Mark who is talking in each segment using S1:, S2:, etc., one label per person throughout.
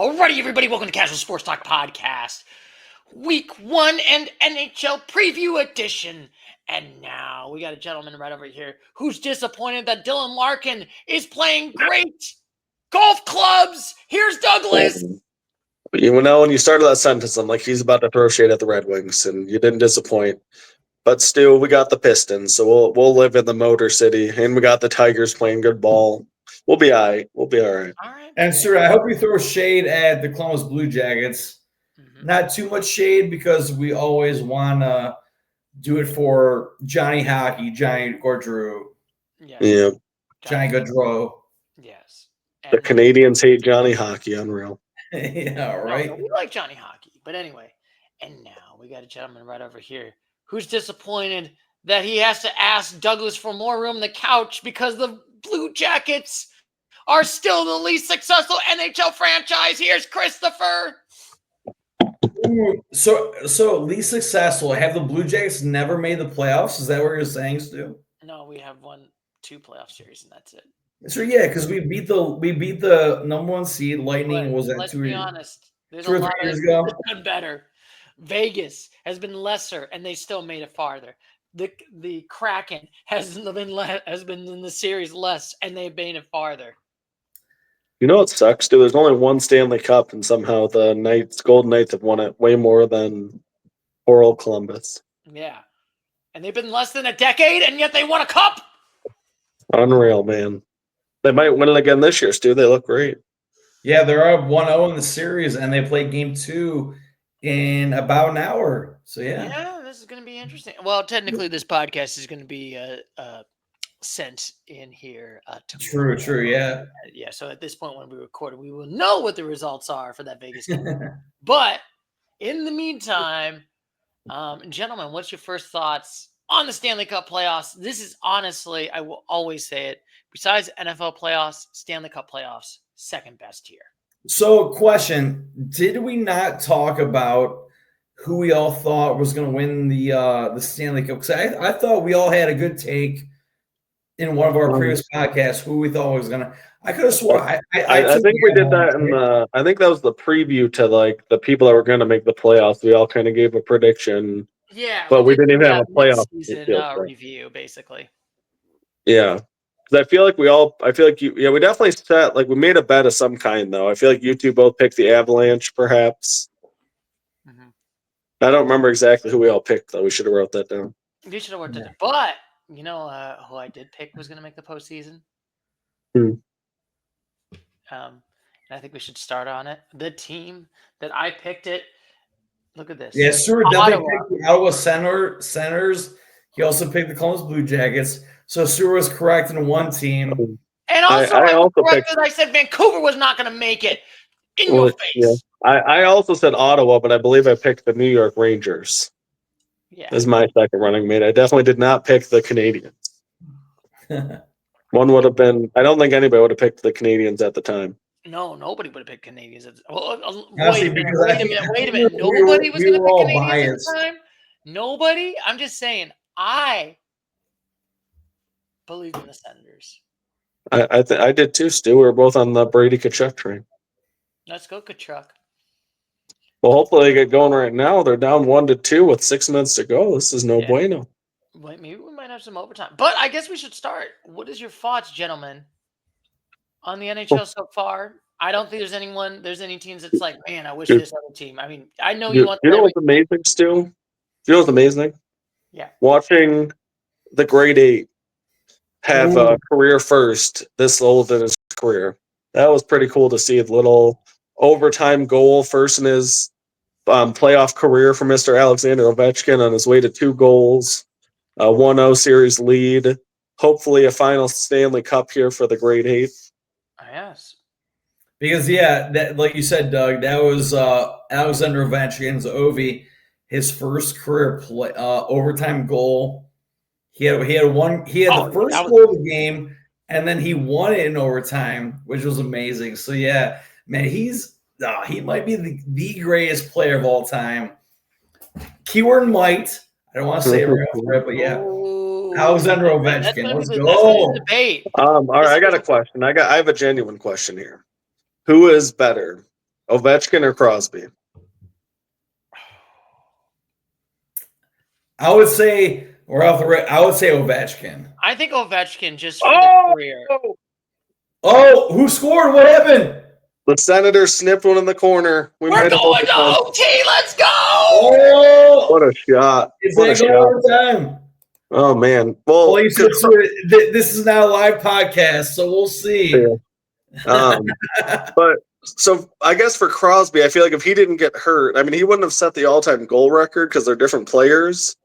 S1: Alrighty, everybody, welcome to Casual Sports Talk Podcast, Week 1 and NHL Preview Edition. And now we got a gentleman right over here who's disappointed that Dylan Larkin is playing great golf clubs. Here's Douglas.
S2: You know, when you started that sentence, I'm like, he's about to throw shade at the Red Wings, and you didn't disappoint. But still, we got the Pistons, so we'll live in the Motor City, and we got the Tigers playing good ball. We'll be all right. We'll be all right.
S1: All right.
S3: And sir, I hope you throw shade at the Columbus Blue Jackets.
S1: Mm-hmm.
S3: Not too much shade because we always want to do it for Johnny Hockey, Johnny Gaudreau.
S1: Yes.
S2: Yeah.
S3: Johnny Gaudreau.
S1: Yes.
S2: The Canadiens hate Johnny Hockey. Unreal.
S3: Yeah, right.
S1: No, we like Johnny Hockey. But anyway, and now we got a gentleman right over here who's disappointed that he has to ask Douglas for more room on the couch because the Blue Jackets are still the least successful NHL franchise. Here's Christopher.
S3: So least successful. Have the Blue Jackets never made the playoffs? Is that what you're saying, Stu?
S1: No, we have won 2 playoff series, and that's it.
S3: So yeah, because we beat the number 1 seed. Lightning was at
S1: let's
S3: 2
S1: be honest. There's
S3: 2 or
S1: a
S3: 3
S1: lot
S3: years
S1: of
S3: ago.
S1: been better. Vegas has been lesser, and they still made it farther. The Kraken has been in the series less, and they've made it farther.
S2: You know what sucks, dude? There's only one Stanley Cup, and somehow the Golden Knights have won it way more than poor old Columbus.
S1: Yeah. And they've been less than a decade, and yet they won a cup.
S2: Unreal, man. They might win it again this year, Stu. They look great.
S3: Yeah, they're up 1-0 in the series, and they play game 2 in about an hour. So
S1: Yeah, this is going to be interesting. Well, technically, this podcast is going to be sent in here tomorrow.
S3: True, yeah.
S1: Yeah, so at this point when we record it, we will know what the results are for that Vegas game. But in the meantime, gentlemen, what's your first thoughts on the Stanley Cup playoffs? This is honestly, I will always say it, besides NFL playoffs, Stanley Cup playoffs, second best here.
S3: So, question, did we not talk about who we all thought was going to win the Stanley Cup? Because I thought we all had a good take in one of our previous podcasts who we thought was going to. I could have swore. I
S2: think we did that in the. I think that was the preview to like the people that were going to make the playoffs. We all kind of gave a prediction.
S1: Yeah,
S2: but we didn't even have a playoff
S1: season review, basically.
S2: Yeah, because I feel like we definitely set like we made a bet of some kind though. I feel like you two both picked the Avalanche, perhaps.
S1: Mm-hmm.
S2: I don't remember exactly who we all picked though. We should have wrote that down.
S1: You should have wrote it down. But you know who I did pick was going to make the postseason? And I think we should start on it. The team that I picked it. Look at this.
S3: Yeah, Stuart definitely picked the Ottawa Senators. He also picked the Columbus Blue Jackets. So Stuart was correct in one team.
S1: And also, I also corrected. I said Vancouver was not going to make it. In your face.
S2: Yeah. I also said Ottawa, but I believe I picked the New York Rangers.
S1: Yeah,
S2: as my second running mate. I definitely did not pick the Canadiens. One would have been. I don't think anybody would have picked the Canadiens at the time.
S1: No, nobody would have picked Canadiens.
S3: Honestly,
S1: wait a minute. Nobody was going to pick Canadiens at the time? Nobody? I'm just saying, I believe in the Senators.
S2: I did too, Stu. We were both on the Brady Tkachuk train.
S1: Let's go, Tkachuk.
S2: Well, hopefully they get going right now. They're down 1-2 with 6 minutes to go. This is no bueno.
S1: Wait, maybe we might have some overtime. But I guess we should start. What is your thoughts, gentlemen, on the NHL so far? I don't think there's any teams that's like, man, I wish this other team. I mean, I know you want.
S2: You know what's amazing, Stu? You know what's amazing?
S1: Yeah.
S2: Watching the grade 8 have a career first this old in his career. That was pretty cool to see. A little overtime goal first in his playoff career for Mr. Alexander Ovechkin on his way to 2 goals, a 1-0 series lead, hopefully a final Stanley Cup here for the grade 8.
S1: Yes.
S3: Because, that, like you said, Doug, that was Alexander Ovechkin's Ovi, his first career overtime goal. He had the first goal of the game, and then he won it in overtime, which was amazing. So, yeah, man, he might be the greatest player of all time. Keyword might. I don't want to say it right off the rip, but yeah. Alexander Ovechkin. Let's go.
S1: Debate.
S2: All right, I got a question. I have a genuine question here. Who is better, Ovechkin or Crosby?
S3: I would say Ovechkin.
S1: I think Ovechkin just for the career.
S3: Oh, who scored? What happened?
S2: The Senators snipped one in the corner.
S1: We're going to OT. Let's go.
S3: Oh,
S2: what a shot.
S3: Is
S2: What a
S3: that going
S2: shot.
S3: overtime?
S2: Oh, man. Well,
S3: you said this is not a live podcast, so we'll see.
S2: Yeah. But so I guess for Crosby, I feel like if he didn't get hurt, I mean, he wouldn't have set the all-time goal record because they're different players.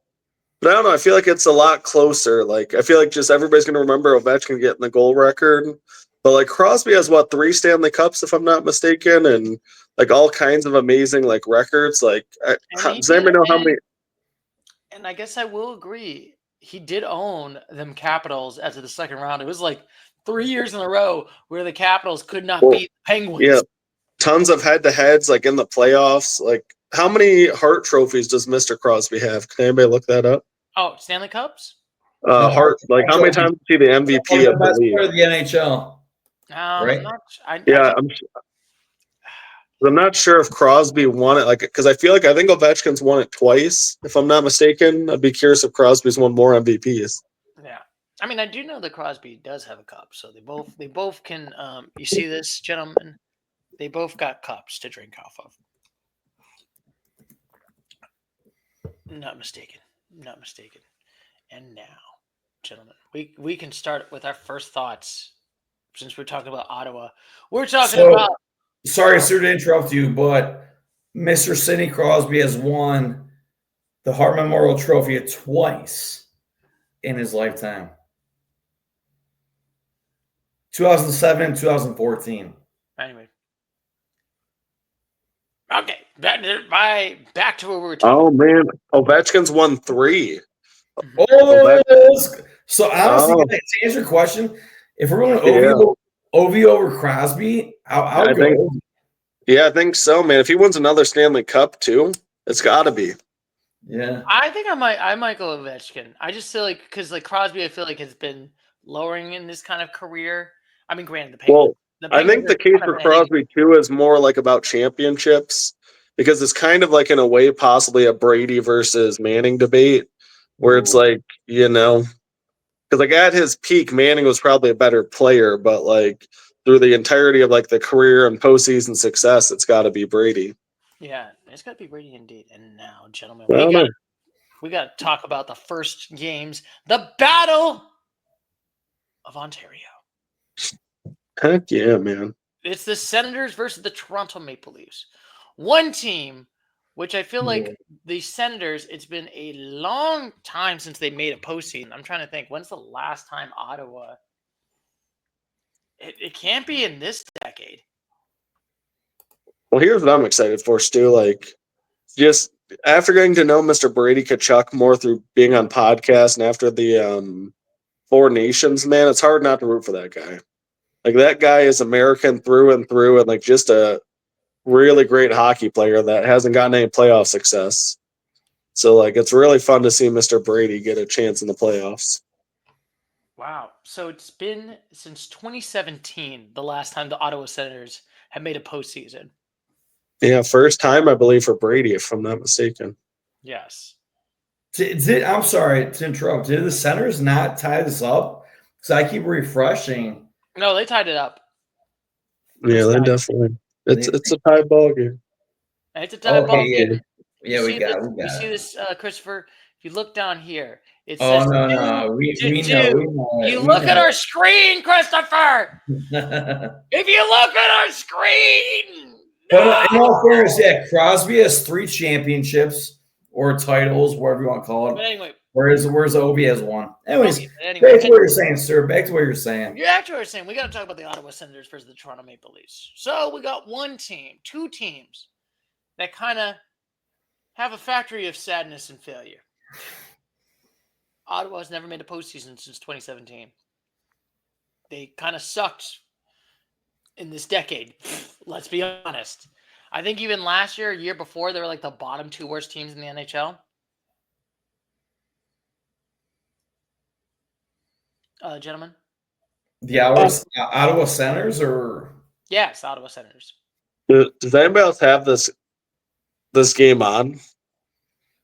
S2: But I don't know. I feel like it's a lot closer. Like, I feel like just everybody's going to remember Ovechkin getting the goal record. But, like, Crosby has, 3 Stanley Cups, if I'm not mistaken, and, like, all kinds of amazing, like, records. Like, does anybody know how many?
S1: And I guess I will agree. He did own them Capitals after the second round. It was, like, 3 years in a row where the Capitals could not beat the Penguins.
S2: Yeah. Tons of head-to-heads, like, in the playoffs. Like, how many Hart trophies does Mr. Crosby have? Can anybody look that up?
S1: Oh, Stanley Cups?
S2: Hart, like how many times is he the MVP of the league?
S3: Player of the NHL. Right?
S2: I'm not sure if Crosby won it, like, because I think Ovechkin's won it twice, if I'm not mistaken. I'd be curious if Crosby's won more MVPs.
S1: Yeah, I mean, I do know that Crosby does have a cup, so they both can. You see this, gentlemen? They both got cups to drink off of. Not mistaken. And now, gentlemen, we can start with our first thoughts since we're talking about Ottawa. We're talking about.
S3: Sorry, sir, to interrupt you, but Mr. Sidney Crosby has won the Hart Memorial Trophy twice in his lifetime. 2007 and 2014.
S1: Anyway. Okay, back to where we were talking.
S2: Oh, man. Ovechkin's won 3.
S3: So honestly, to answer your question, if we're going Ovi over Crosby, I would go Ovi.
S2: Yeah, I think so, man. If he wins another Stanley Cup too, it's got to be.
S3: Yeah,
S1: I think I might go Ovechkin. I just feel like because like Crosby, I feel like has been lowering in this kind of career. I mean, granted, the Penguins.
S2: I think the case for Crosby too is more like about championships because it's kind of like in a way possibly a Brady versus Manning debate where it's like, because like at his peak, Manning was probably a better player, but like through the entirety of like the career and postseason success, it's got to be Brady.
S1: Yeah, it's got to be Brady indeed. And now, gentlemen, we got to talk about the first games, the Battle of Ontario.
S2: Heck yeah, man.
S1: It's the Senators versus the Toronto Maple Leafs. One team, which I feel like the Senators, it's been a long time since they made a postseason. I'm trying to think, when's the last time Ottawa? It can't be in this decade.
S2: Well, here's what I'm excited for, Stu. Like, just after getting to know Mr. Brady Tkachuk more through being on podcasts and after the Four Nations, man, it's hard not to root for that guy. Like, that guy is American through and through and, like, just a really great hockey player that hasn't gotten any playoff success. So, like, it's really fun to see Mr. Brady get a chance in the playoffs.
S1: Wow. So it's been since 2017, the last time the Ottawa Senators have made a postseason.
S2: Yeah, first time, I believe, for Brady, if I'm not mistaken.
S1: Yes.
S3: I'm sorry to interrupt. Did the Senators not tie this up? Because I keep refreshing.
S1: No, they tied it up.
S2: Yeah, they definitely. It's a tie ball game.
S1: It's a tie ball game.
S3: Yeah, we got it.
S1: You see this, Christopher? If you look down here, it
S3: says
S1: no.
S3: We know.
S1: You look at our screen, Christopher. If you look at our screen.
S3: But in all fairness, Crosby has 3 championships or titles, whatever you want to call it.
S1: But anyway.
S3: Whereas Ovi has 1. Anyways, back to what you're saying, sir. Back to what you're saying.
S1: You're actually what you're saying. We got to talk about the Ottawa Senators versus the Toronto Maple Leafs. So we got two teams that kind of have a factory of sadness and failure. Ottawa has never made a postseason since 2017. They kind of sucked in this decade. Let's be honest. I think even last year, year before, they were like the bottom 2 worst teams in the NHL. Gentlemen?
S3: The Ottawa Senators or?
S1: Yes, Ottawa Senators.
S2: Does anybody else have this game on?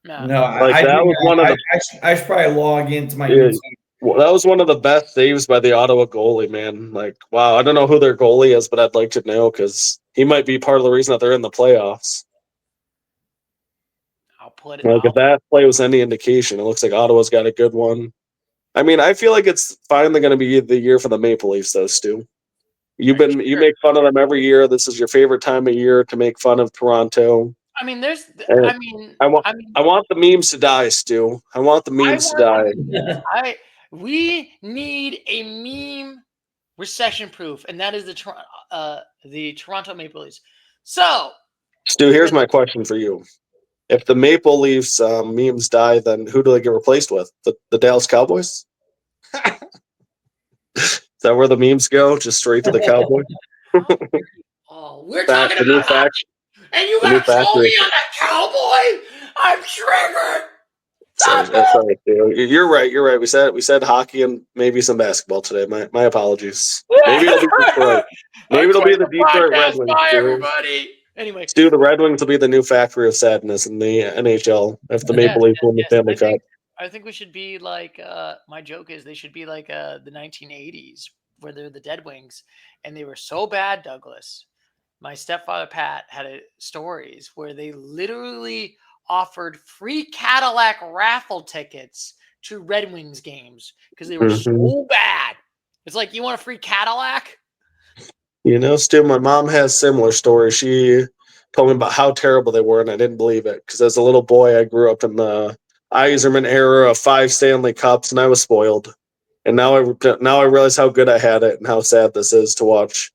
S1: No.
S3: No,
S2: Like,
S3: I
S2: that
S3: do
S2: was
S3: not.
S2: one of the
S3: I should probably log into my
S2: Yeah.
S3: YouTube.
S2: Well, that was one of the best saves by the Ottawa goalie, man. Like, wow, I don't know who their goalie is, but I'd like to know because he might be part of the reason that they're in the playoffs.
S1: I'll put it.
S2: Like, if that play was any indication, it looks like Ottawa's got a good one. I mean, I feel like it's finally going to be the year for the Maple Leafs, though, Stu. You make fun of them every year. This is your favorite time of year to make fun of Toronto.
S1: I mean,
S2: And
S1: I mean,
S2: I want the memes to die, Stu. I want the memes to die.
S1: We need a meme recession proof, and that is the Toronto Maple Leafs. So,
S2: Stu, here's my question for you. If the Maple Leafs memes die, then who do they get replaced with? The Dallas Cowboys? Is that where the memes go? Just straight to the Cowboys?
S1: We're talking about hockey, and you got to troll me on that Cowboy? I'm triggered.
S2: Sorry, you're right. You're right. We said hockey and maybe some basketball today. My apologies. Maybe it'll be Detroit. Maybe it'll be the Detroit Red Wings.
S1: Bye, everybody. Anyway,
S2: Stu, the Red Wings will be the new factory of sadness in the NHL if the Maple Leafs win the Stanley Cup.
S1: I think we should be like. My joke is they should be like the 1980s, where they're the Dead Wings, and they were so bad, Douglas. My stepfather Pat had stories where they literally offered free Cadillac raffle tickets to Red Wings games because they were so bad. It's like, you want a free Cadillac?
S2: You know, Stu, my mom has similar stories. She told me about how terrible they were, and I didn't believe it because as a little boy, I grew up in the Yzerman era of 5 Stanley Cups, and I was spoiled. And now I realize how good I had it and how sad this is to watch.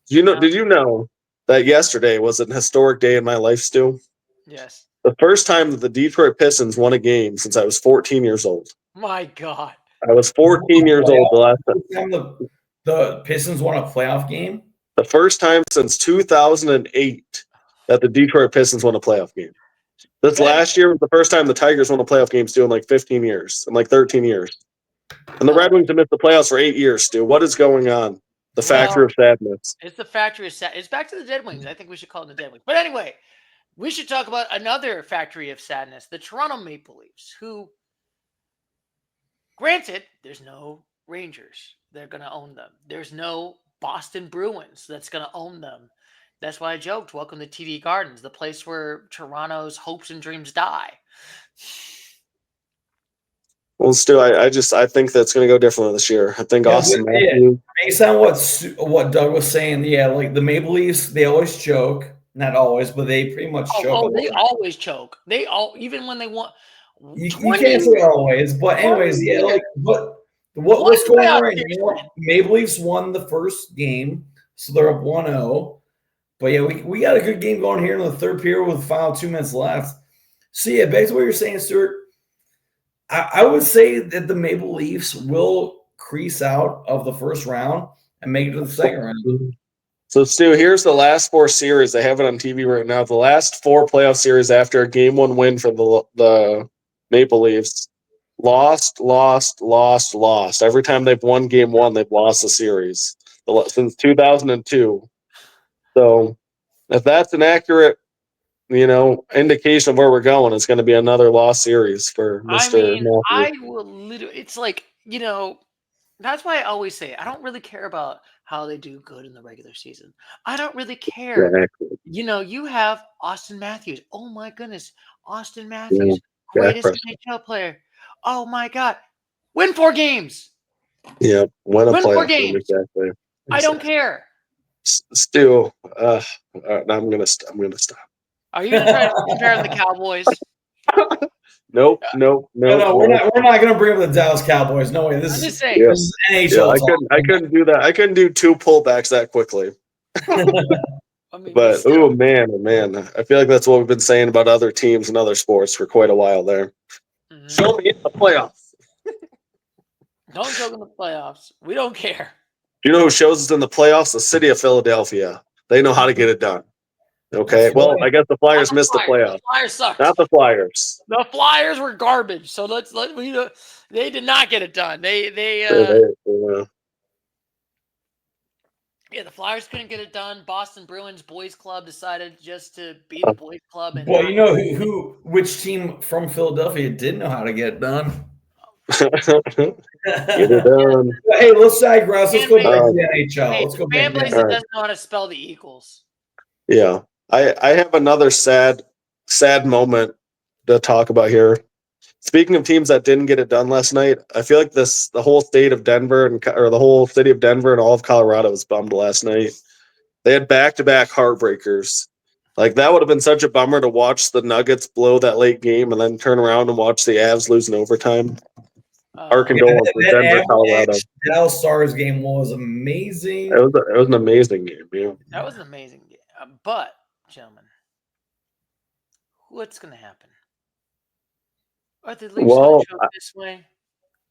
S2: Did you know that yesterday was an historic day in my life, Stu?
S1: Yes.
S2: The first time that the Detroit Pistons won a game since I was 14 years old.
S1: My God.
S2: I was 14 years old the last time.
S3: The Pistons won a playoff game?
S2: The first time since 2008 that the Detroit Pistons won a playoff game. This last year was the first time the Tigers won a playoff game, Stu, in like 15 years, in like 13 years. And the Red Wings have missed the playoffs for 8 years, Stu. What is going on? The factory of sadness.
S1: It's the factory of sadness. It's back to the Dead Wings. I think we should call it the Dead Wings. But anyway, we should talk about another factory of sadness, the Toronto Maple Leafs, who, granted, there's no Rangers. They're going to own them. There's no Boston Bruins that's going to own them. That's why I joked, welcome to TD Gardens, the place where Toronto's hopes and dreams die.
S2: Well, Stu, I think that's going to go differently this year. I think Austin Matthews.
S3: Based on what Doug was saying, like the Maple Leafs, they always choke. Not always, but they pretty much choke.
S1: They always choke. Even when they want.
S3: You can't say always, but anyways, what's going on right now? Maple Leafs won the first game, so they're up 1-0. But yeah, we got a good game going here in the third period with the final 2 minutes left. So yeah, back to what you're saying, Stuart. I would say that the Maple Leafs will crease out of the first round and make it to the second round.
S2: So, Stu, here's the last 4 series. They have it on TV right now. The last 4 playoff series after a Game 1 win for the Maple Leafs. Lost. Every time they've won Game 1, they've lost the series since 2002. So, if that's an accurate indication of where we're going, it's going to be another lost series for Mr. Matthews.
S1: I will literally, it's like, that's why I always say, I don't really care about how they do good in the regular season. I don't really care.
S2: Exactly.
S1: You have Austin Matthews. Oh my goodness. Austin Matthews, greatest NHL player. Oh my God. Win 4 games.
S2: Yeah, win
S1: 4 games.
S2: Exactly.
S1: I don't care.
S2: Stu, I'm gonna stop.
S1: Are you gonna try to compare the Cowboys?
S2: Nope.
S3: No, we're not gonna bring up the Dallas Cowboys. No way. This is NHL.
S2: I couldn't do that. I couldn't do 2 pullbacks that quickly. But man, I feel like that's what we've been saying about other teams and other sports for quite a while there. Mm-hmm. Show me in the playoffs.
S1: Don't joke in the playoffs. We don't care.
S2: Do you know who shows us in the playoffs? The city of Philadelphia. They know how to get it done. Okay. Well, I guess the Flyers missed the playoffs.
S1: The Flyers sucked.
S2: Not the Flyers.
S1: The Flyers were garbage. So they did not get it done. They Yeah, the Flyers couldn't get it done. Boston Bruins Boys Club decided just to be the Boys Club. And
S3: Well, you know which team from Philadelphia did know how to get it done?
S2: Get it done.
S3: Hey, let's digress. Let's go back to
S2: Um,
S3: the NHL.
S1: Hey,
S3: Let's go
S1: fan
S3: back
S1: base
S3: there.
S1: that doesn't know how to spell the Eagles.
S2: Yeah. I have another sad moment to talk about here. Speaking of teams that didn't get it done last night, I feel like the whole state of Denver or the whole city of Denver and all of Colorado was bummed last night. They had back-to-back heartbreakers. Like, that would have been such a bummer to watch the Nuggets blow that late game and then turn around and watch the Avs lose in overtime. Our condolences, Denver, Colorado.
S3: Dallas Stars game was amazing.
S2: It was an amazing game. Yeah.
S1: That was an amazing game. But, gentlemen, what's going to happen? Are the Leafs going to choke this way?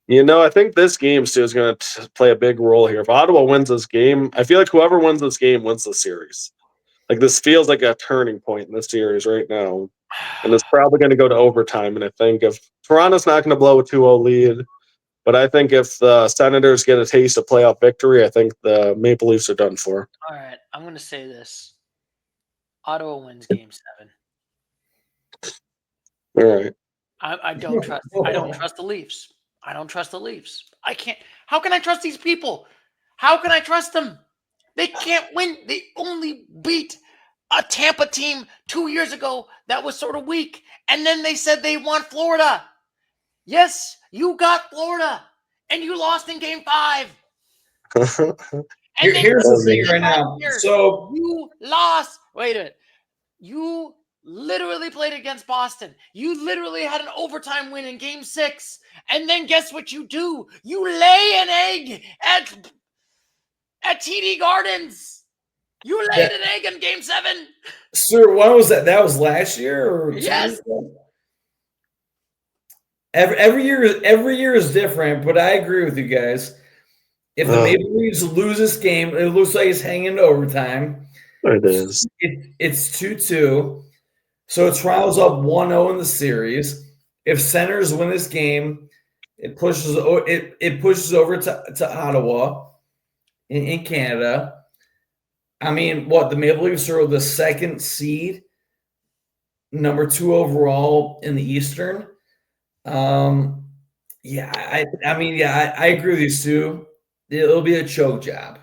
S2: I think this game, Stu, is going to play a big role here. If Ottawa wins this game, I feel like whoever wins this game wins the series. Like, this feels like a turning point in the series right now. And it's probably going to go to overtime. And I think if Toronto's not going to blow a 2-0 lead, but I think if the Senators get a taste of playoff victory, I think the Maple Leafs are done for.
S1: All right, I'm going to say this. Ottawa wins Game 7.
S2: All right.
S1: I don't trust the Leafs. I don't trust the Leafs. I can't. How can I trust these people? How can I trust them? They can't win. They only beat a Tampa team 2 years ago that was sort of weak. And then they said they want Florida. Yes, you got Florida. And you lost in Game 5.
S3: Here's the thing right now. So
S1: you lost. Wait a minute. You literally played against Boston. You literally had an overtime win in Game 6. And then guess what you do? You lay an egg at TD Gardens. You laid an egg in Game 7.
S3: Sir, when was that? That was last year? Or
S1: yes.
S3: Every year is different, but I agree with you guys. If the Maple Leafs lose this game, it looks like it's hanging to overtime.
S2: It is.
S3: It's 2-2. So Toronto's up 1-0 in the series. If Senators win this game, it pushes over to Ottawa in Canada. I mean, the Maple Leafs are the second seed, number 2 overall in the Eastern. I agree with you, Stu. It'll be a choke job.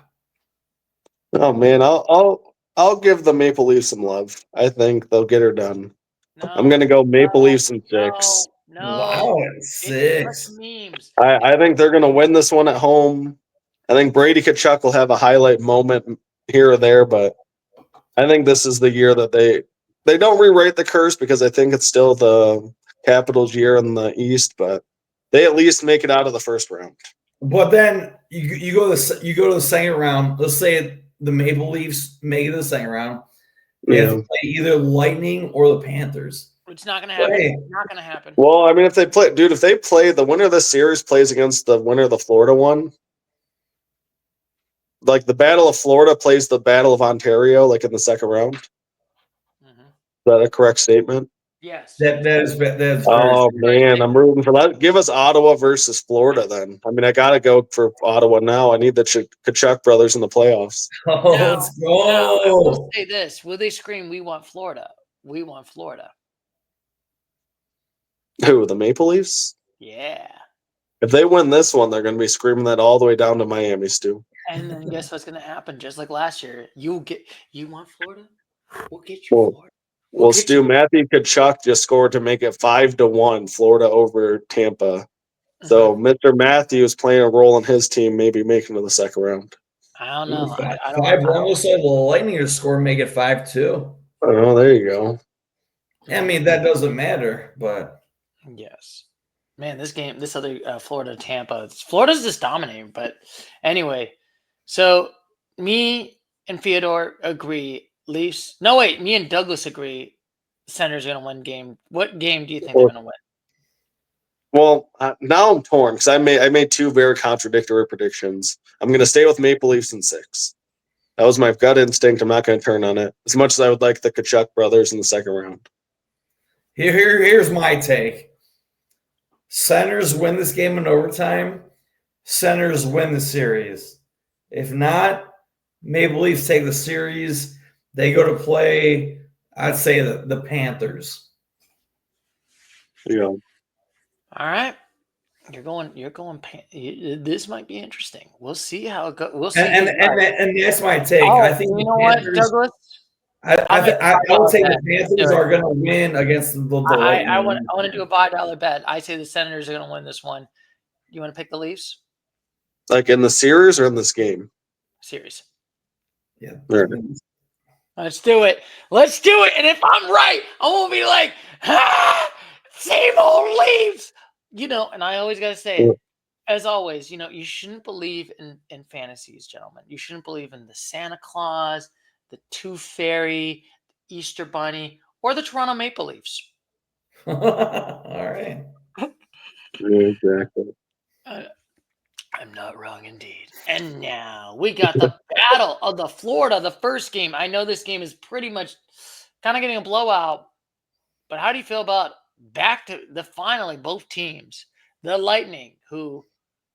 S2: Oh man, I'll give the Maple Leafs some love. I think they'll get her done.
S1: No,
S2: I'm gonna go Maple Leafs in 6.
S1: No.
S3: Wow, 6.
S1: Memes.
S2: I think they're gonna win this one at home. I think Brady Tkachuk will have a highlight moment here or there, but I think this is the year that they don't rewrite the curse because I think it's still the Capitals' year in the East, but they at least make it out of the first round.
S3: But then you go to the second round. Let's say the Maple Leafs make it to the second round. They have to play either Lightning or the Panthers.
S1: It's not going to happen. It's not going to happen.
S2: Well, I mean, if they play the winner of this series plays against the winner of the Florida one, like the Battle of Florida plays the Battle of Ontario, like in the second round.
S1: Mm-hmm.
S2: Is that a correct statement?
S1: Yes.
S3: That is.
S2: Oh man, I'm rooting for that. Give us Ottawa versus Florida then. I mean, I gotta go for Ottawa now. I need the Tkachuk brothers in the playoffs.
S3: Let's go.
S1: I will say this: will they scream, "We want Florida"? We want Florida.
S2: Who, the Maple Leafs?
S1: Yeah.
S2: If they win this one, they're going to be screaming that all the way down to Miami, Stu.
S1: And then guess what's going to happen? Just like last year, you want Florida? We'll get you Florida.
S2: Well, Stu, Matthew Tkachuk just scored to make it 5-1, Florida over Tampa. So Mr. Matthews playing a role in his team, maybe making it to the second round.
S1: I don't know.
S3: 5-1 looks like the Lightning to score and make it 5-2.
S2: Oh, there you go.
S3: I mean, that doesn't matter, but
S1: yes, man, this other Florida Tampa, Florida's just dominating. But anyway, so me and Fyodor agree. Leafs. No, wait, me and Douglas agree. Senators are going to win game. What game do you think they're going to win?
S2: Well, now I'm torn because I made two very contradictory predictions. I'm going to stay with Maple Leafs in 6. That was my gut instinct. I'm not going to turn on it as much as I would like the Tkachuk brothers in the second round.
S3: Here's my take. Senators win this game in overtime. Senators win the series. If not, Maple Leafs take the series. They go to play, I'd say, the Panthers.
S2: Yeah.
S1: All right. You're going. This might be interesting. We'll see how it goes. We'll see.
S3: And that's my take.
S1: Oh,
S3: I think
S1: you
S3: the
S1: know
S3: Panthers,
S1: what, Douglas?
S3: I would say the Panthers are going to win against the Lightning.
S1: I want to do a $5 bet. I say the Senators are going to win this one. You want to pick the Leafs
S2: Like in the series or in this game?
S1: series?
S3: Yeah.
S2: Right.
S1: Let's do it. Let's do it. And if I'm right, I won't be like, same old Leafs. And I always got to say it. As always, you shouldn't believe in fantasies, gentlemen. You shouldn't believe in the Santa Claus, the Tooth Fairy, the Easter Bunny, or the Toronto Maple Leafs.
S3: All right.
S2: Yeah, exactly.
S1: I'm not wrong indeed. And now we got the Battle of the Florida, the first game. I know this game is pretty much kind of getting a blowout, but how do you feel about back to the finally both teams? The Lightning, who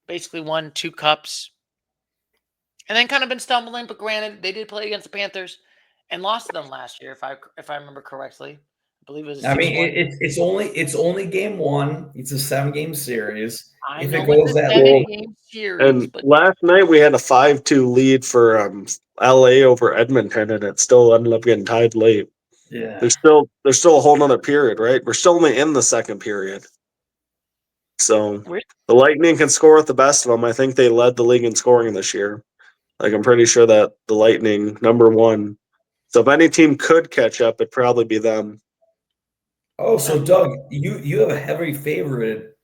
S1: basically won 2 cups and then kind of been stumbling, but granted, they did play against the Panthers and lost to them last year, if I remember correctly. I believe it was.
S3: I mean, it's only game 1. It's a 7-game series.
S1: I
S3: If
S1: know
S3: it goes
S1: it's a
S3: that
S1: 7-game series,
S2: And
S1: but
S2: last night we had a 5-2 lead for LA over Edmonton, and it still ended up getting tied late.
S3: yeah,
S2: There's still a whole nother period, right? We're still only in the second period. So the Lightning can score with the best of them. I think they led the league in scoring this year. Like, I'm pretty sure that the Lightning, number 1. So if any team could catch up, it'd probably be them.
S3: Oh, so Doug, you have a heavy favorite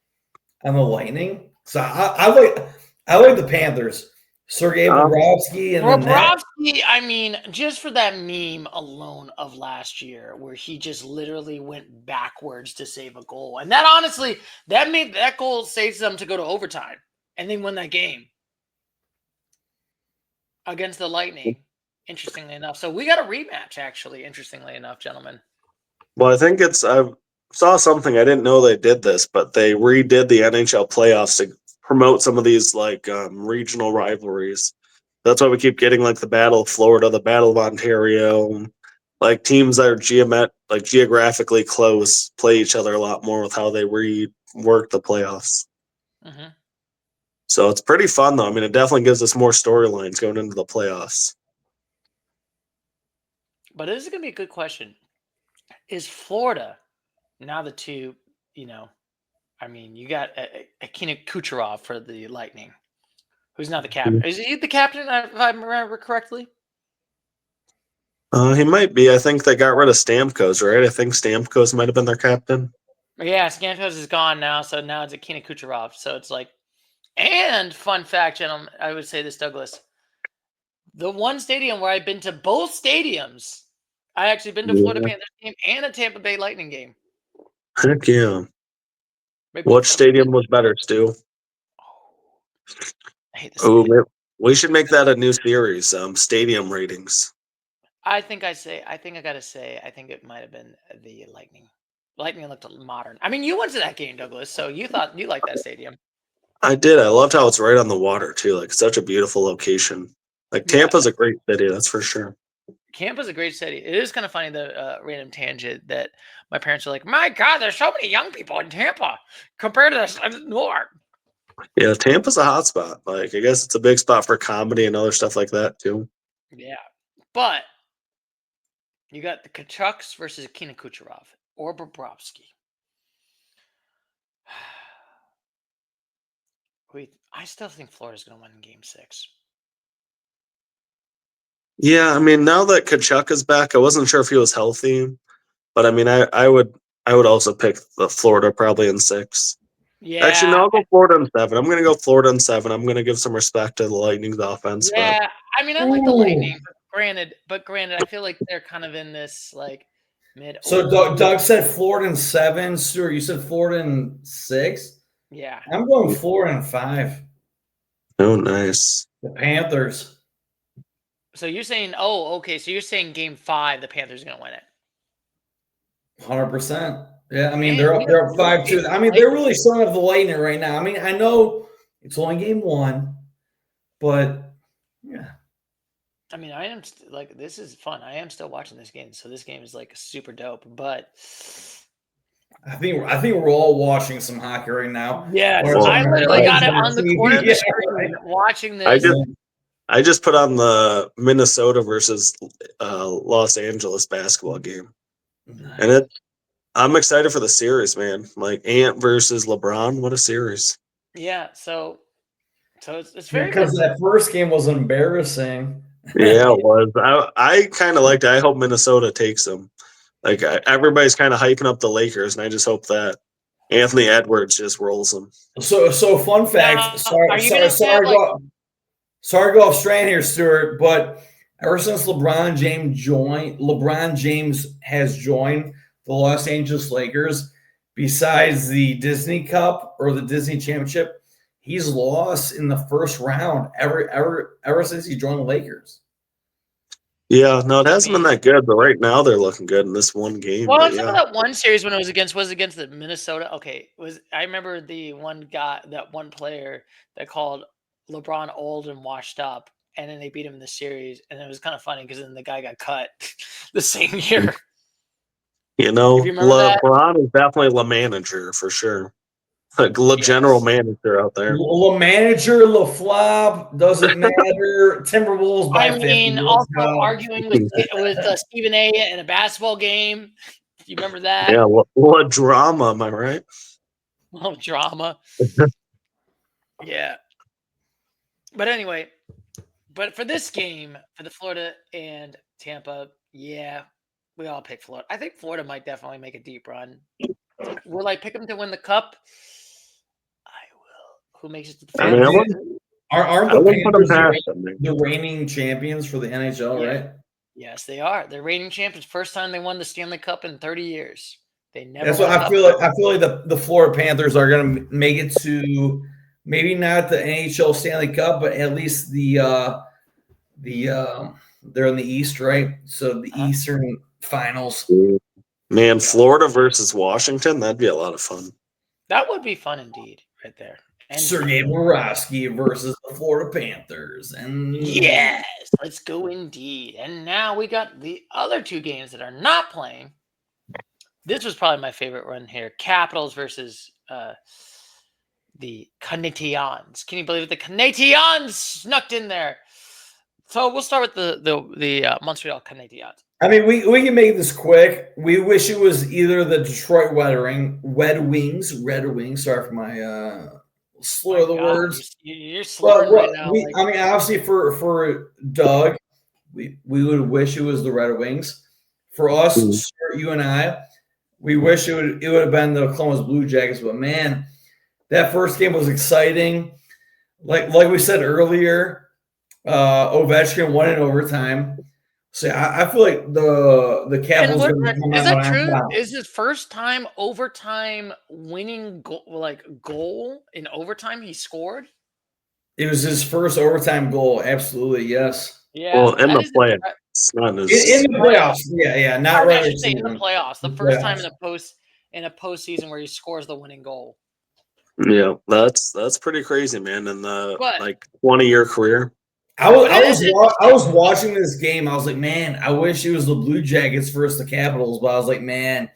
S3: on the Lightning. So I like the Panthers. Sergei Bobrovsky and the net.
S1: Bobrovsky, I mean, just for that meme alone of last year, where he just literally went backwards to save a goal, and that honestly, that goal saves them to go to overtime and then win that game against the Lightning. Interestingly enough, so we got a rematch. Actually, interestingly enough, gentlemen.
S2: Well, I think I saw something. I didn't know they did this, but they redid the NHL playoffs to promote some of these regional rivalries. That's why we keep getting like the Battle of Florida, the Battle of Ontario, like teams that are geographically close play each other a lot more with how they rework the playoffs.
S1: Mm-hmm.
S2: So it's pretty fun though. I mean, it definitely gives us more storylines going into the playoffs.
S1: But this is going to be a good question. Is Florida now the two, I mean, you got Akina Kucherov for the Lightning, who's not the captain. Is he the captain, if I remember correctly?
S2: He might be. I think they got rid of Stamkos, right? I think Stamkos might have been their captain.
S1: Yeah, Stamkos is gone now, so now it's Akina Kucherov. So it's like, and fun fact, gentlemen, I would say this, Douglas. The one stadium where I've been to both stadiums, I actually been to Florida Panthers game and a Tampa Bay Lightning game.
S2: Heck yeah.
S1: Maybe
S2: Which stadium was better, Stu?
S1: I hate this. Oh,
S2: we should make that a new series. Stadium ratings.
S1: I think I gotta say, I think it might have been the Lightning. Lightning looked modern. I mean, you went to that game, Douglas, so you thought you liked that stadium.
S2: I did. I loved how it's right on the water too. Like, such a beautiful location. Like, Tampa's a great city, that's for sure.
S1: Tampa's a great city. It is kind of funny, the random tangent that my parents are like, "My God, there's so many young people in Tampa compared to the north."
S2: Yeah, Tampa's a hot spot. Like, I guess it's a big spot for comedy and other stuff like that too.
S1: Yeah, but you got the Kachucks versus Akina Kucherov or Bobrovsky. I still think Florida's going to win in Game 6.
S2: Yeah, I mean, now that Kachuk is back, I wasn't sure if he was healthy, but I mean, I would also pick the Florida probably in 6.
S1: Yeah,
S2: actually, no, I'll go Florida in 7. I'm going to go Florida in 7. I'm going to give some respect to the Lightning's offense.
S1: Yeah, I mean, I like the Lightning, but granted, I feel like they're kind of in this like mid.
S3: So Doug said Florida in 7. Stuart, you said Florida in 6.
S1: Yeah,
S3: I'm going Florida in 5.
S2: Oh, nice.
S3: The Panthers.
S1: So you're saying, okay. So you're saying Game 5, the Panthers are going to win it.
S3: 100%. Yeah, I mean, they're up 5-2. I mean, they're really showing up the Lightning right now. I mean, I know it's only Game 1, but yeah.
S1: I mean, I am like, this is fun. I am still watching this game, so this game is like super dope. But
S3: I think we're all watching some hockey right now.
S1: yes,
S2: Well,
S1: I literally got it on the corner of the
S3: Yeah,
S1: screen
S3: right.
S1: watching
S2: I
S1: this.
S2: just put on the Minnesota versus Los Angeles basketball game, and I'm excited for the series, man. Like Ant versus LeBron, what a series!
S1: Yeah, so it's very
S3: Because
S1: good.
S3: that first game was embarrassing.
S2: Yeah, it was. I kind of liked it. I hope Minnesota takes them. Like everybody's kind of hyping up the Lakers, and I just hope that Anthony Edwards just rolls them.
S3: So fun fact.
S1: Now,
S3: Sorry,
S1: are you
S3: sorry,
S1: gonna
S3: sorry,
S1: have, like,
S3: sorry to go off strand here, Stuart. But ever since LeBron James has joined the Los Angeles Lakers. Besides the Disney Cup or the Disney Championship, he's lost in the first round ever since he joined the Lakers.
S2: Yeah, no, it hasn't been that good, but right now they're looking good in this one game.
S1: well,
S2: But
S1: except for
S2: yeah,
S1: that one series when it was against the Minnesota. Okay, I remember the one player that called LeBron old and washed up, and then they beat him in the series, and it was kind of funny because then the guy got cut the same year.
S2: you know,
S1: If you remember that.
S2: LeBron is definitely the manager for sure. Like general
S1: Yes.
S2: manager out there.
S3: La manager, La flop, doesn't matter. Timberwolves by
S1: I
S3: 50.
S1: mean,
S3: Let's
S1: also
S3: go.
S1: arguing with Stephen A. in a basketball game. Do you remember that?
S2: Yeah, what drama, am I right?
S1: Well, drama. Yeah. But anyway, for this game, for the Florida and Tampa, yeah, we all pick Florida. I think Florida might definitely make a deep run. Will I pick them to win the cup? I will. Who makes it to the
S2: I mean,
S1: finals?
S3: Aren't
S2: I
S3: the
S2: wouldn't put them
S3: Panthers
S2: past them.
S3: the reigning champions for the NHL,
S1: Yeah.
S3: right?
S1: Yes, they are. They're reigning champions. First time they won the Stanley Cup in 30 years. They never.
S3: That's
S1: won
S3: what
S1: a
S3: I
S1: cup
S3: feel like.
S1: before.
S3: I feel like the Florida Panthers are going to make it to maybe not the NHL Stanley Cup, but at least they're in the East, right? So the Eastern Finals.
S2: Man, Florida versus Washington, that'd be a lot of fun.
S1: That would be fun indeed, right there. And
S3: Sergei Bobrovsky versus the Florida Panthers, and
S1: yes, let's go indeed. And now we got the other two games that are not playing. This was probably my favorite one here: Capitals versus the Canadiens. Can you believe it? The Canadiens snuck in there. So we'll start with the Montreal Canadiens.
S3: I mean, we can make this quick. We wish it was either the Detroit Red Wings. Sorry for my slur of the words.
S1: You're slurring right now.
S3: I mean, obviously for Doug, we would wish it was the Red Wings. For us, Stuart, you and I, we wish it would have been the Columbus Blue Jackets. But man, that first game was exciting. Like we said earlier, Ovechkin won in overtime. So I feel like the Capitals are going to come
S1: is
S3: out
S1: that true?
S3: on top.
S1: Is his first time overtime winning goal in overtime he scored?
S3: It was his first overtime goal. Absolutely, yes.
S1: Yeah.
S2: Well, in the playoffs, not
S3: in the playoffs. Yeah, not
S1: right. I
S3: right.
S1: should say in the playoffs. The first time in a postseason where he scores the winning goal.
S2: Yeah, that's pretty crazy, man. In the 20-year career.
S3: I was watching this game. I was like, man, I wish it was the Blue Jackets versus the Capitals, but I was like, man,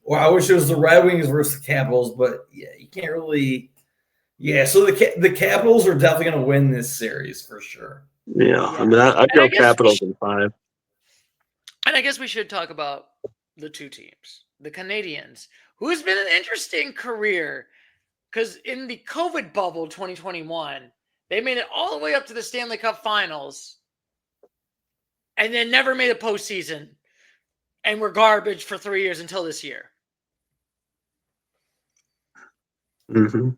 S3: or I wish it was the Red Wings versus the Capitals, but yeah, you can't really. Yeah, so the Capitals are definitely going to win this series for sure.
S2: Yeah, I mean, I'd go Capitals in 5.
S1: And I guess we should talk about the two teams, the Canadiens, who's been an interesting career, because in the COVID bubble 2021. They made it all the way up to the Stanley Cup Finals and then never made a postseason and were garbage for 3 years until this year.
S2: Mm-hmm.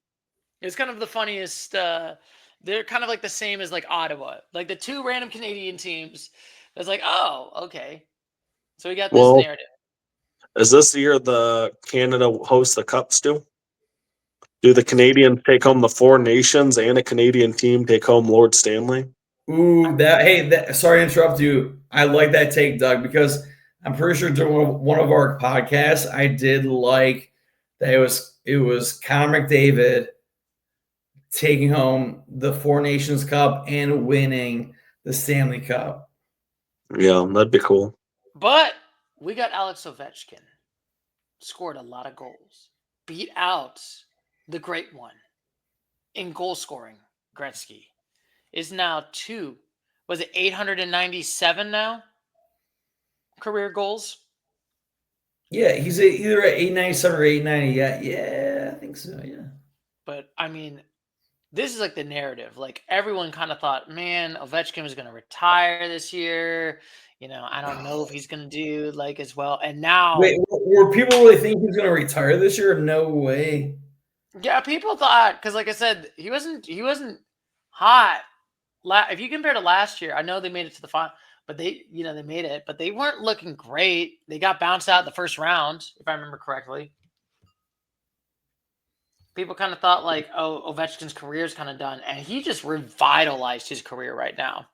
S1: It's kind of the funniest. They're kind of like the same as like Ottawa. Like the two random Canadian teams. It's like, oh, okay. So we got this narrative.
S2: Is this the year the Canada hosts the Cup still? Do the Canadians take home the 4 nations and a Canadian team take home Lord Stanley?
S3: Ooh, sorry to interrupt you. I like that take, Doug, because I'm pretty sure during one of our podcasts, I did like that it was Connor McDavid taking home the 4 Nations Cup and winning the Stanley Cup.
S2: Yeah, that'd be cool.
S1: But we got Alex Ovechkin. Scored a lot of goals. Beat out the great one in goal scoring. Gretzky is now was it 897 now? Career goals?
S3: Yeah, he's either at 897 or 890. Yeah, I think so. Yeah.
S1: But I mean, this is like the narrative. Like everyone kind of thought, man, Ovechkin was going to retire this year. I don't know if he's going to do like as well. And now,
S3: Wait, were people really think he's going to retire this year? No way.
S1: yeah, people thought because, like I said, he wasn't hot. If you compare to last year, I know they made it to the final, but they made it, but they weren't looking great. They got bounced out in the first round, if I remember correctly. People kind of thought like, oh, Ovechkin's career is kind of done, and he just revitalized his career right now.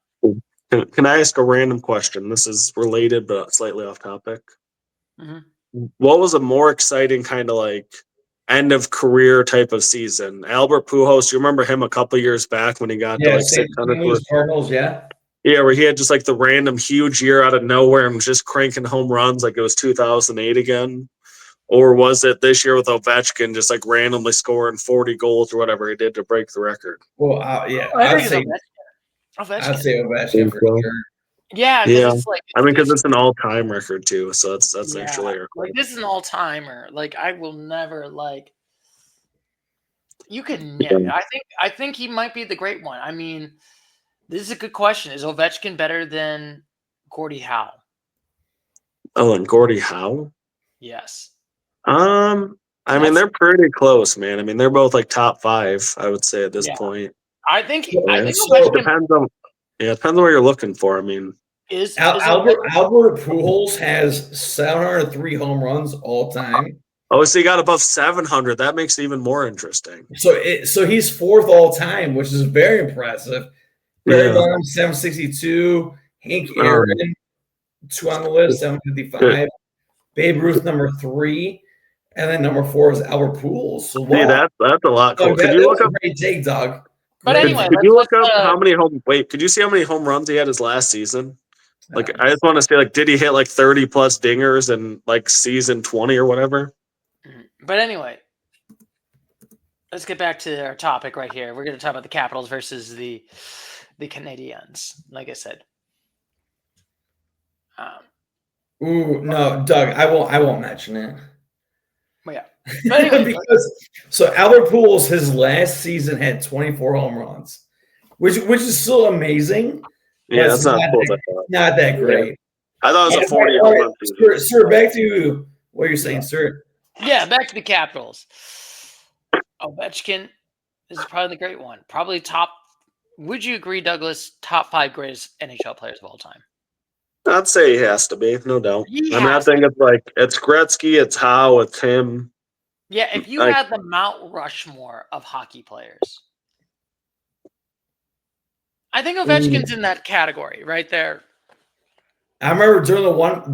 S2: Can I ask a random question? This is related, but slightly off topic.
S1: Mm-hmm.
S2: What was a more exciting kind of like end of career type of season? Albert Pujols, you remember him a couple years back when he got to like 600?
S3: Cardinals, yeah.
S2: Yeah, where he had just like the random huge year out of nowhere and was just cranking home runs like it was 2008 again. Or was it this year with Ovechkin just like randomly scoring 40 goals or whatever he did to break the record?
S3: Well, yeah,
S1: I'd say Ovechkin.
S3: I'd say Ovechkin for sure.
S1: Yeah,
S2: yeah.
S1: it's like
S2: because it's an all-time record too, so that's actually
S1: like this is an all-timer. Like I will never like. You can never. I think he might be the great one. I mean, this is a good question. Is Ovechkin better than Gordie Howe?
S2: Oh, and Gordie Howe?
S1: Yes.
S2: I mean, they're pretty close, man. I mean, they're both like top 5, I would say at this point.
S1: I think
S2: it depends on what you're looking for. I mean,
S3: Albert Pujols has 703 home runs all time.
S2: Oh, so he got above 700. That makes it even more interesting.
S3: So he's 4th all time, which is very impressive. Barry Bonds 762, Hank Aaron 2 on the list 755, Babe Ruth number 3. And then number 4 is Albert Pujols. So wow.
S2: That's a lot cool.
S3: Could you look up? Great take, dog.
S1: But anyway,
S2: could you look up how many could you see how many home runs he had his last season? Like, I just want to say, like, did he hit like 30 plus dingers in like season 20 or whatever?
S1: But anyway, let's get back to our topic right here. We're going to talk about the Capitals versus the Canadiens. Like I said.
S3: Ooh, no, Doug, I won't mention it.
S1: Well, yeah. But anyway,
S3: so Albert Pujols, his last season had 24 home runs, which is still amazing.
S2: Yeah, that's not cool.
S3: Not that great.
S2: Yeah. I thought it was a 40 home run season.
S3: Sir, back to what you're saying, sir.
S1: Yeah, back to the Capitals. Ovechkin is probably the great one. Probably top. Would you agree, Douglas? Top 5 greatest NHL players of all time.
S2: I'd say he has to be, no doubt. I mean, I think it's Gretzky, it's Howe, it's him.
S1: Yeah, if you had the Mount Rushmore of hockey players, I think Ovechkin's in that category right there.
S3: I remember during the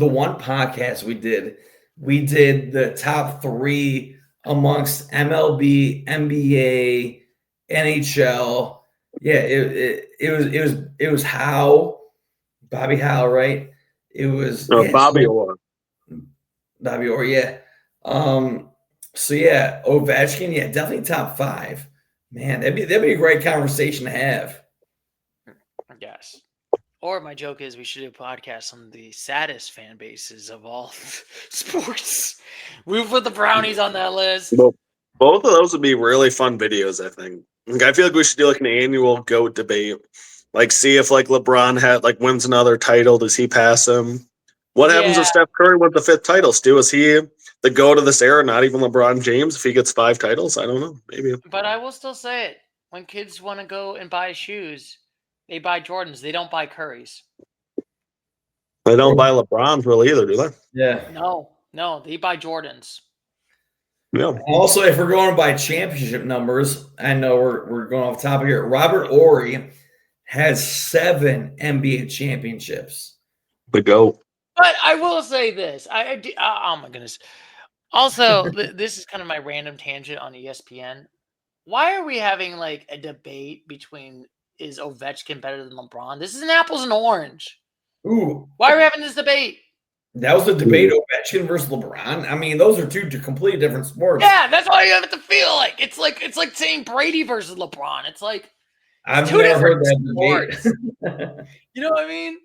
S3: one podcast we did the top 3 amongst MLB, NBA, NHL. Yeah, it was Howe. Bobby Howe, right? It was
S2: Bobby Orr.
S3: Bobby Orr, yeah. So yeah, Ovechkin, yeah, definitely top 5. Man, that'd be a great conversation to have.
S1: I guess. Or my joke is we should do a podcast on the saddest fan bases of all sports. We put the Brownies on that list.
S2: Well, both of those would be really fun videos, I think. I feel like we should do like an annual GOAT debate. Like, see if like LeBron wins another title. Does he pass him? What happens if Steph Curry wins the 5th title? Stu, is he the GOAT of this era? Not even LeBron James if he gets 5 titles? I don't know. Maybe.
S1: But I will still say it. When kids want to go and buy shoes, they buy Jordans. They don't buy Currys.
S2: They don't buy LeBrons really either, do they?
S3: Yeah.
S1: No, they buy Jordans.
S2: Yeah.
S3: Also, if we're going by championship numbers, I know we're going off topic here. Robert Horry has 7 NBA championships.
S2: The GOAT.
S1: But I will say this. Oh my goodness. Also, this is kind of my random tangent on ESPN. Why are we having like a debate between is Ovechkin better than LeBron? This is an apples and orange.
S3: Ooh,
S1: Why are we having this debate?
S3: that was a debate, Ovechkin versus LeBron. I mean, those are two completely different sports.
S1: Yeah, that's why you have to feel like it's like saying Brady versus LeBron. It's like
S3: I've
S1: two
S3: never heard
S1: different
S3: that
S1: sports.
S3: debate.
S1: You know what I mean?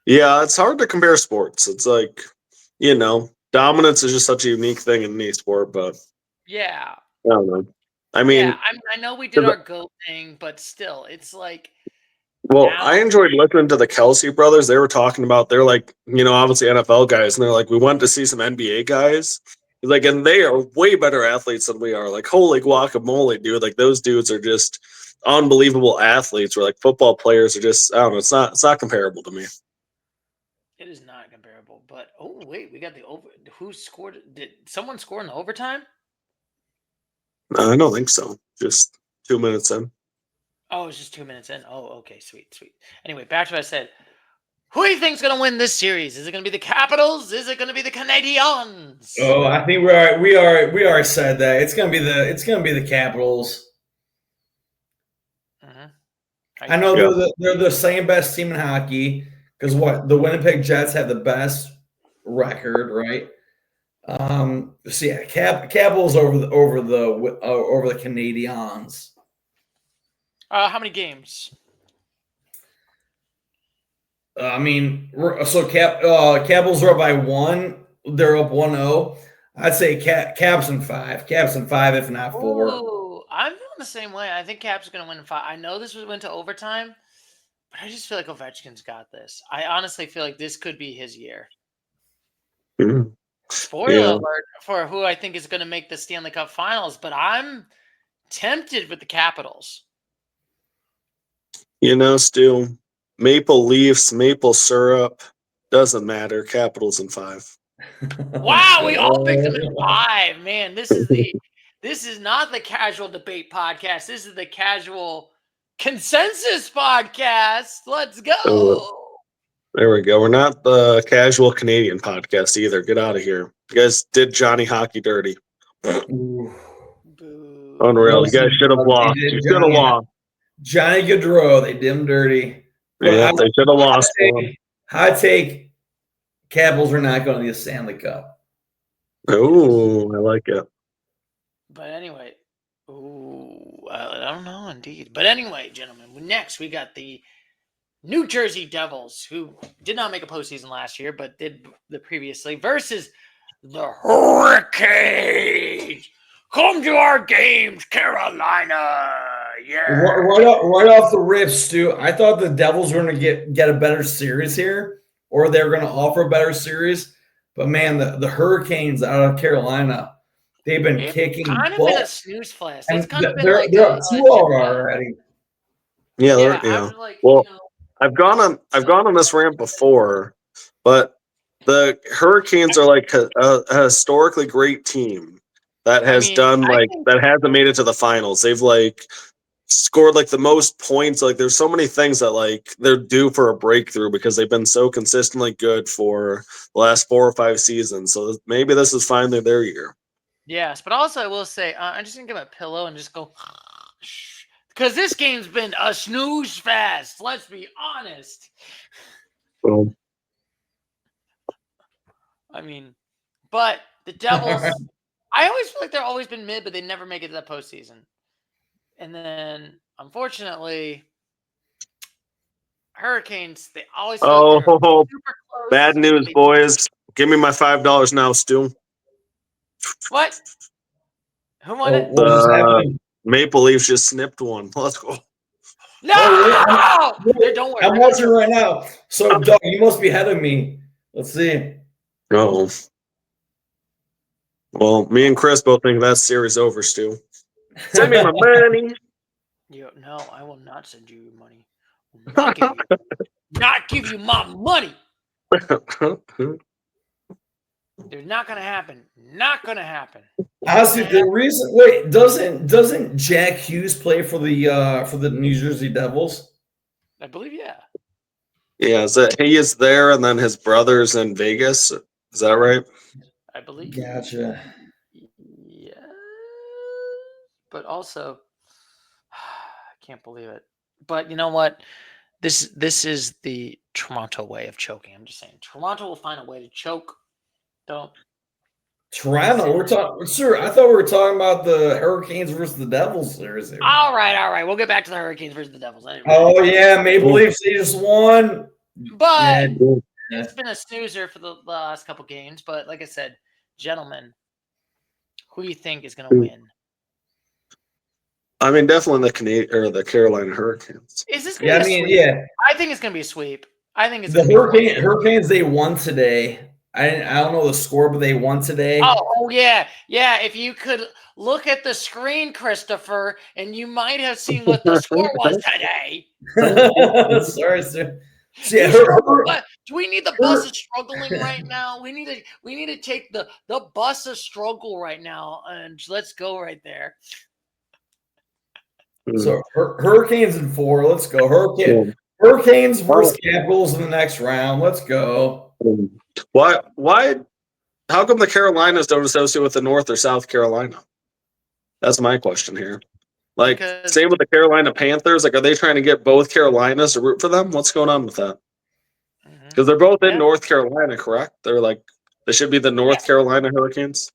S2: Yeah, it's hard to compare sports. It's like, dominance is just such a unique thing in any sport, but
S1: Yeah.
S2: I don't know. I mean,
S1: Yeah, I know we did our GOAT thing, but still, it's like
S2: well,
S1: now,
S2: I enjoyed listening to the Kelsey brothers. They were talking about, they're like, obviously NFL guys, and they're like, we went to see some NBA guys. Like, and they are way better athletes than we are. Like, holy guacamole, dude. Like, those dudes are just unbelievable athletes. Where like football players are just, I don't know, it's not comparable to me.
S1: it is not comparable. But oh wait, we got the over. Who scored? Did someone score in the overtime?
S2: I don't think so. Just 2 minutes in.
S1: Oh, it's just 2 minutes in. Oh, okay, sweet. Anyway, back to what I said. Who do you think's gonna win this series? Is it gonna be the Capitals? Is it gonna be the Canadiens?
S3: Oh, I think we already said that it's gonna be the Capitals.
S1: Mm-hmm.
S3: I know they're the same best team in hockey because the Winnipeg Jets have the best record, right? So yeah, Capitals over the Canadiens.
S1: How many games?
S3: I mean, so Capitals are up by 1. They're up 1-0. I'd say Caps in 5. Caps in 5, if not 4.
S1: Ooh, I'm feeling the same way. I think Caps are gonna win in 5. I know this went to overtime, but I just feel like Ovechkin's got this. I honestly feel like this could be his year.
S2: Mhm.
S1: Spoiler alert for who I think is going to make the Stanley Cup Finals, but I'm tempted with the Capitals.
S2: Stu, maple leafs, maple syrup, doesn't matter. Capitals in 5.
S1: Wow, we all picked them in 5. Man, this is not the casual debate podcast. This is the casual consensus podcast. Let's go.
S2: There we go. We're not the casual Canadian podcast either. Get out of here. You guys did Johnny Hockey dirty.
S1: Boo.
S2: Unreal. You guys should have lost. You should have lost.
S3: Johnny Gaudreau, they did him dirty.
S2: Yeah, they should have lost for him.
S3: Hot take, Capitals are not going to the Stanley Cup.
S2: Oh, I like it.
S1: But anyway, I don't know, indeed. But anyway, gentlemen, next we got the New Jersey Devils, who did not make a postseason last year, but did the previously, versus the Hurricanes. Come to our games, Carolina. Yeah.
S3: Right off the rip, Stu, I thought the Devils were going to get a better series here, or they were going to offer a better series. But man, the Hurricanes out of Carolina, they've been kicking
S1: kind of
S3: butt.
S1: been a snooze fest. It's kind of been
S3: they're
S1: like
S3: up 2-0 already.
S2: Yeah. Well, I've gone on this rant before, but the Hurricanes are like a historically great team that has that hasn't made it to the finals. They've like scored like the most points. Like there's so many things that like they're due for a breakthrough because they've been so consistently good for the last 4 or 5 seasons. So maybe this is finally their year.
S1: Yes, but also I will say I'm just gonna get my pillow and just go because this game's been a snooze fest. Let's be honest.
S2: Well,
S1: I mean, but the Devils, I always feel like they've always been mid, but they never make it to that postseason. And then, unfortunately, Hurricanes, they always feel like they're super close.
S2: Bad news, boys. Give me my $5 now, Stu.
S1: What? Who won it?
S3: What just happened?
S2: Maple Leafs just snipped one. Let's go.
S1: No! Don't worry.
S3: I'm watching right now. So, Doug, you must be ahead of me. Let's see.
S2: Oh. Well, me and Chris both think that series over, Stu. Send me my money.
S1: No, I will not send you your money. Not give you my money. They're not gonna happen. Not gonna happen.
S3: Honestly, the reason doesn't Jack Hughes play for the New Jersey Devils?
S1: I believe, yeah.
S2: Yeah, he is there, and then his brother's in Vegas. Is that right?
S1: I believe.
S3: Gotcha.
S1: Yeah. But also, I can't believe it. But you know what? This is the Toronto way of choking. I'm just saying, Toronto will find a way to choke. Don't.
S3: Toronto, we're talking. Sure, I thought we were talking about the Hurricanes versus the Devils series here.
S1: All right. We'll get back to the Hurricanes versus the Devils. Anyway.
S3: Oh yeah, Maple Leafs, they just won.
S1: But
S3: Yeah.
S1: it's been a snoozer for the last couple games. But like I said, gentlemen, who do you think is going to win?
S2: I mean, definitely the Canadian or the Carolina Hurricanes.
S1: Is this going to be a sweep? I think it's going to be a sweep. I think it's
S3: the Hurricanes. They won today. I don't know the score, but they won today.
S1: Oh yeah. If you could look at the screen, Christopher, and you might have seen what the score was today.
S3: Sorry, sir.
S1: Do we need the bus is struggling right now? We need to take the bus of struggle right now, and let's go right there.
S3: So Hurricanes in 4. Let's go. Hurricanes versus Capitals in the next round. Let's go.
S2: Why? How come the Carolinas don't associate with the North or South Carolina? That's my question here. Like, same with the Carolina Panthers. Like, are they trying to get both Carolinas to root for them? What's going on with that? Because they're both in North Carolina, correct? They should be the North Carolina Hurricanes.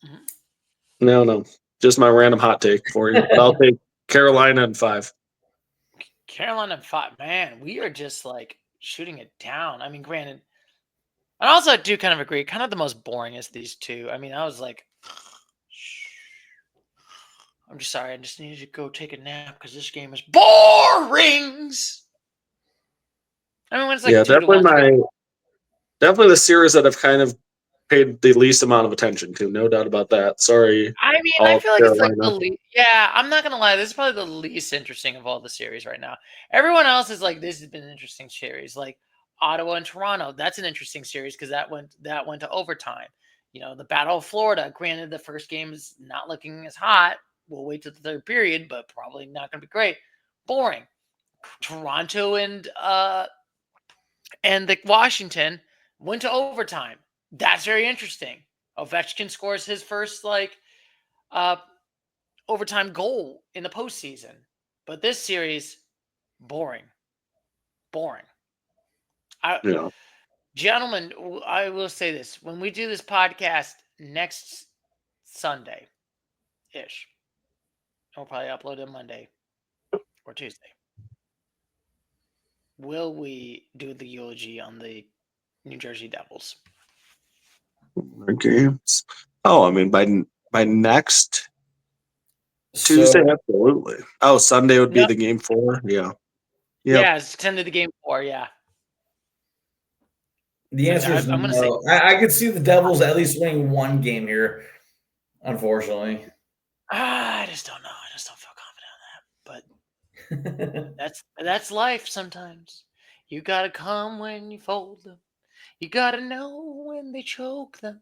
S2: Mm-hmm. No. Just my random hot take for you. But I'll take Carolina in 5.
S1: Carolina in 5. Man, we are just like shooting it down. I mean, granted, I also do kind of agree. Kind of the most boring is these two. I mean, I was like, I'm just sorry. I just needed to go take a nap because this game is borings. I mean, when it's like
S2: definitely the series that I've kind of paid the least amount of attention to. No doubt about that. Sorry.
S1: I mean, I feel like it's like the least. Yeah, I'm not gonna lie. This is probably the least interesting of all the series right now. Everyone else is like, this has been an interesting series. Like Ottawa and Toronto, that's an interesting series because that went to overtime. You know, the Battle of Florida. Granted, the first game is not looking as hot. We'll wait till the third period, but probably not going to be great. Boring. Toronto and the Washington went to overtime. That's very interesting. Ovechkin scores his first overtime goal in the postseason. But this series, boring. Gentlemen, I will say this. When we do this podcast next Sunday-ish, we'll probably upload it Monday or Tuesday. Will we do the eulogy on the New Jersey Devils?
S2: Games. Oh, I mean, by next Tuesday, absolutely. Oh, Sunday would be the game 4. Yeah.
S1: Yeah, it's 10 to the game 4. Yeah.
S3: The answer is no. I could see the Devils at least winning one game here, unfortunately.
S1: I just don't know. I just don't feel confident on that. But that's life sometimes. You got to come when you fold them. You got to know when they choke them.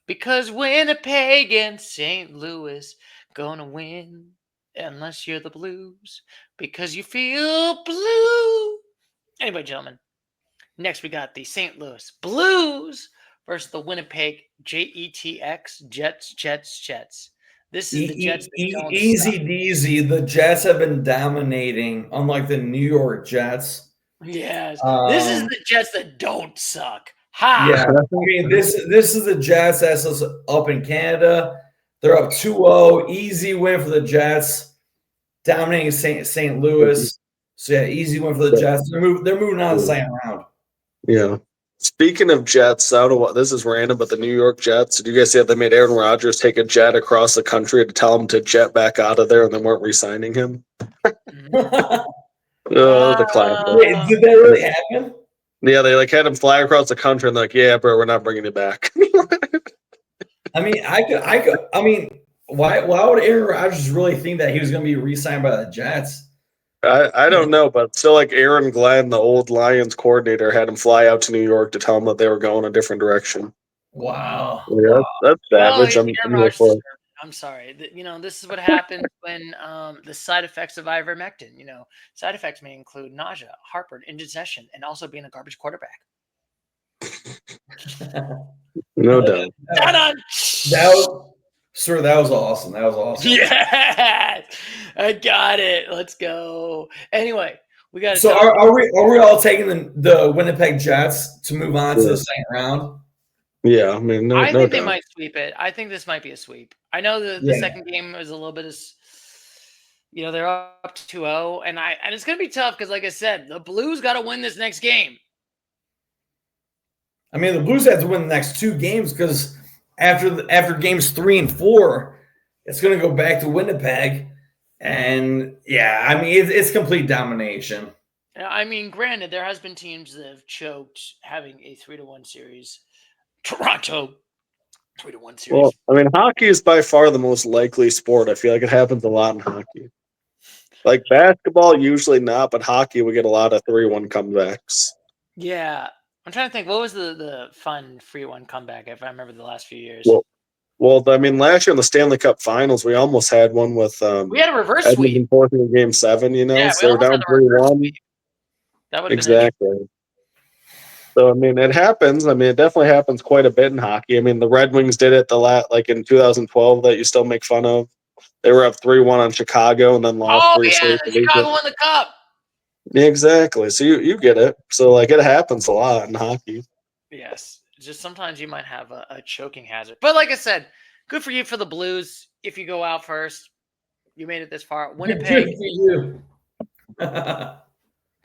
S1: Because Winnipeg and St. Louis gonna win unless you're the Blues. Because you feel blue. Anyway, gentlemen. Next, we got the St. Louis Blues versus the Winnipeg Jets. This is the Jets.
S3: Easy deasy. The Jets have been dominating, unlike the New York Jets.
S1: Yes. This is the Jets that don't suck. Ha!
S3: Yeah. I mean, this is the Jets that's up in Canada. They're up 2-0. Easy win for the Jets. Dominating St. Louis. So, yeah, easy win for the Jets. They're moving on to the second round.
S2: Yeah. Speaking of Jets, I don't know what this is random, but the New York Jets, did you guys see that they made Aaron Rodgers take a jet across the country to tell him to jet back out of there and they weren't re-signing him? The classic.
S3: Wait, did that really happen?
S2: Yeah, they had him fly across the country and yeah, bro, we're not bringing you back.
S3: I mean, why would Aaron Rodgers really think that he was going to be re-signed by the Jets?
S2: I don't know, but still, Aaron Glenn, the old Lions coordinator, had him fly out to New York to tell him that they were going a different direction.
S3: Wow.
S2: Yeah, that's savage.
S1: I'm sorry. This is what happens when the side effects of ivermectin. Side effects may include nausea, heartburn, indigestion, and also being a garbage quarterback.
S2: No doubt.
S3: That Sir, that was awesome. That was awesome.
S1: Yes, I got it. Let's go. Anyway, we got to.
S3: So are we all taking the Winnipeg Jets to move on to the second round?
S2: Yeah, I mean,
S1: I think they
S2: doubt.
S1: might sweep it. I think this might be a sweep. I know the
S3: Yeah.
S1: second game was a little bit of, they're up to 2-0, and it's gonna be tough because, like I said, the Blues got to win this next game.
S3: I mean, the Blues have to win the next two games because after games 3 and 4, it's going to go back to Winnipeg, and yeah, I mean it's complete domination.
S1: I mean, granted, there has been teams that have choked having a 3-1 series. Toronto, 3-1 series.
S2: Well, I mean, hockey is by far the most likely sport. I feel like it happens a lot in hockey. Like basketball, usually not, but hockey, we get a lot of 3-1 comebacks.
S1: Yeah. I'm trying to think, what was the fun 3-1 comeback, if I remember the last few years?
S2: Well, I mean, last year in the Stanley Cup Finals, we almost had one with
S1: we had a reverse
S2: Edmonton
S1: sweep.
S2: forcing in Game 7,
S1: Yeah,
S2: so they're down 3-1.
S1: That would have
S2: exactly. So, I mean, it happens. I mean, it definitely happens quite a bit in hockey. I mean, the Red Wings did it like in 2012 that you still make fun of. They were up 3-1 on Chicago and then lost 3 straight.
S1: Chicago won the cup.
S2: Yeah, exactly. So you get it. So, like, it happens a lot in hockey.
S1: Yes. Just sometimes you might have a choking hazard. But like I said, good for you for the Blues. If you go out first, you made it this far. Winnipeg.
S3: Good for you.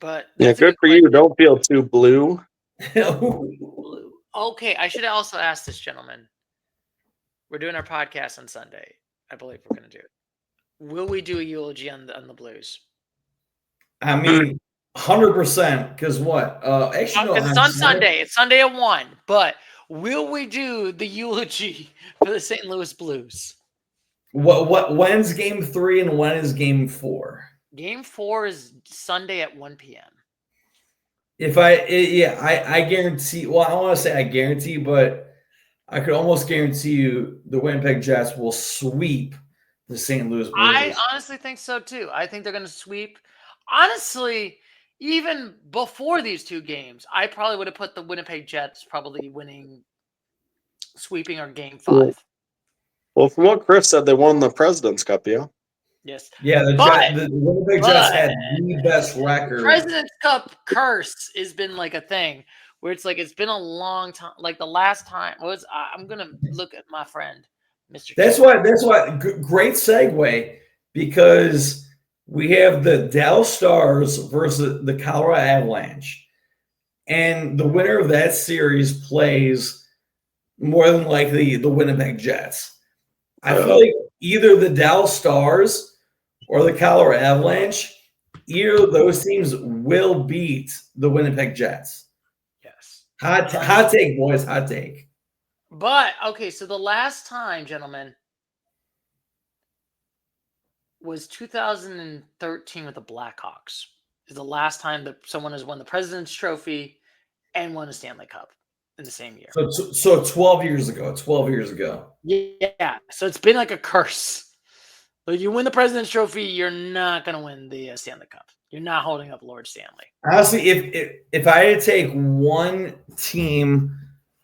S1: But
S2: yeah, good for you. Don't feel too blue.
S1: Blue. Okay, I should also ask this gentleman. We're doing our podcast on Sunday. I believe we're going to do it. Will we do a eulogy on the Blues?
S3: I mean, 100%. Because what? Actually, no.
S1: It's on Sunday. It's Sunday at 1. But will we do the eulogy for the St. Louis Blues?
S3: When's Game 3 and when is Game 4?
S1: Game 4 is Sunday at 1 p.m.
S3: I guarantee. Well, I don't want to say I guarantee, but I could almost guarantee you the Winnipeg Jets will sweep the St. Louis Blues.
S1: I honestly think so too. I think they're going to sweep. Honestly, even before these two games, I probably would have put the Winnipeg Jets probably sweeping or Game 5.
S2: Well, from what Chris said, they won the President's Cup, yeah?
S1: Yes.
S3: Yeah, the Winnipeg Jets had the best record.
S1: President's Cup curse has been like a thing where it's like it's been a long time. Like the last time was I'm gonna look at my friend, Mr.
S3: That's why great segue, because we have the Dallas Stars versus the Colorado Avalanche, and the winner of that series plays more than likely the Winnipeg Jets. I feel like either the Dallas Stars or the Colorado Avalanche, either of those teams will beat the Winnipeg Jets.
S1: Yes.
S3: Hot take, boys. Hot take.
S1: But, okay, so the last time, gentlemen, was 2013 with the Blackhawks. Is the last time that someone has won the President's Trophy and won a Stanley Cup in the same year.
S3: So 12 years ago. 12 years ago.
S1: Yeah. So it's been like a curse. But you win the President's Trophy, you're not going to win the Stanley Cup. You're not holding up Lord Stanley.
S3: Honestly, if I had to take one team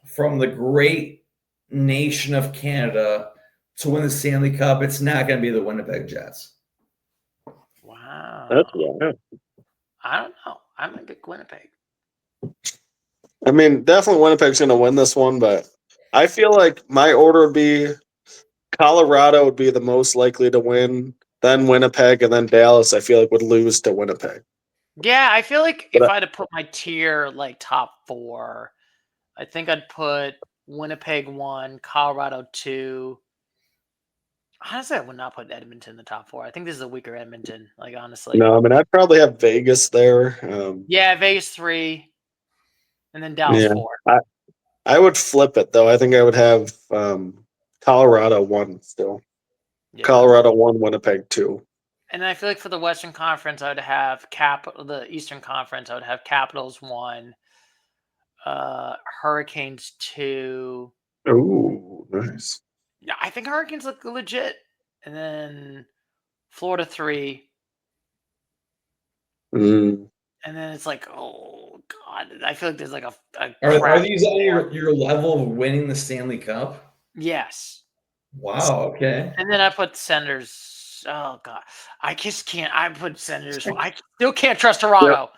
S3: from the great nation of Canada to win the Stanley Cup, it's not going to be the Winnipeg Jets.
S1: Wow.
S2: That's wild.
S1: I don't know. I might pick Winnipeg.
S2: I mean, definitely Winnipeg's going to win this one, but I feel like my order would be Colorado would be the most likely to win, then Winnipeg, and then Dallas, I feel like, would lose to Winnipeg.
S1: Yeah, I feel like if I had to put my tier like top 4, I think I'd put Winnipeg 1, Colorado 2. Honestly, I would not put Edmonton in the top 4. I think this is a weaker Edmonton, like honestly.
S2: No, I mean, I'd probably have Vegas there.
S1: Yeah, Vegas 3, and then Dallas 4.
S2: I would flip it, though. I think I would have Colorado 1 still. Yeah. Colorado 1, Winnipeg 2.
S1: And I feel like for the Western Conference, I would have the Eastern Conference, I would have Capitals 1, Hurricanes 2.
S2: Ooh, nice.
S1: Yeah, I think Hurricanes look legit. And then Florida 3.
S2: Mm.
S1: And then it's like, oh, God. I feel like there's like
S3: Are these on your level of winning the Stanley Cup?
S1: Yes.
S3: Wow. Okay.
S1: And then I put Senators. Oh God, I just can't. I put Senators. I still can't trust Toronto.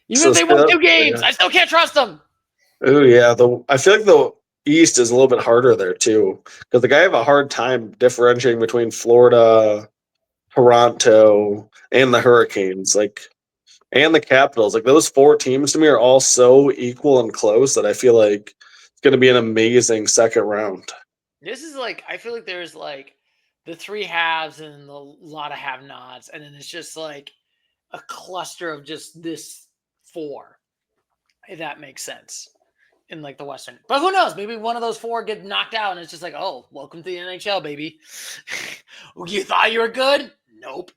S1: Even
S2: So
S1: if they won
S2: still-
S1: 2 games,
S2: yeah.
S1: I still can't trust them.
S2: Oh yeah, I feel like the East is a little bit harder there too, because I have a hard time differentiating between Florida, Toronto, and the Hurricanes, and the Capitals. Like those 4 teams to me are all so equal and close that I feel like it's going to be an amazing second round.
S1: This is like, I feel like there's like the 3 halves and a lot of have-nots, and then it's just like a cluster of just this 4, if that makes sense, in like the Western. But who knows? Maybe one of those 4 get knocked out, and it's just like, oh, welcome to the NHL, baby. You thought you were good? Nope.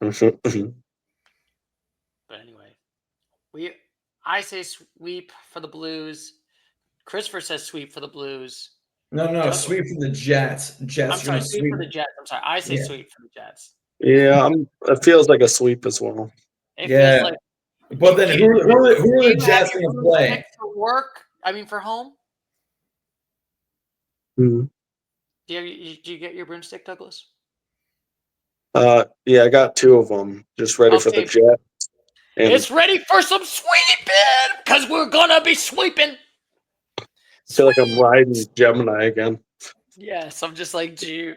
S1: But anyway, I say sweep for the Blues. Christopher says sweep for the Blues.
S3: No, sweep for the Jets.
S1: I'm sorry, sweep for the Jets. I'm sorry, I say sweep for the Jets.
S2: Yeah, it feels like a sweep as well.
S1: It feels like.
S3: But then who are the Jets going to play?
S1: For work? I mean, for home?
S2: Mm-hmm.
S1: Did you get your broomstick, Douglas?
S2: Yeah, I got 2 of them just ready for the Jets.
S1: It's ready for some sweeping because we're gonna be sweeping.
S2: I feel like I'm riding Gemini again.
S1: Yes, I'm just like Jew.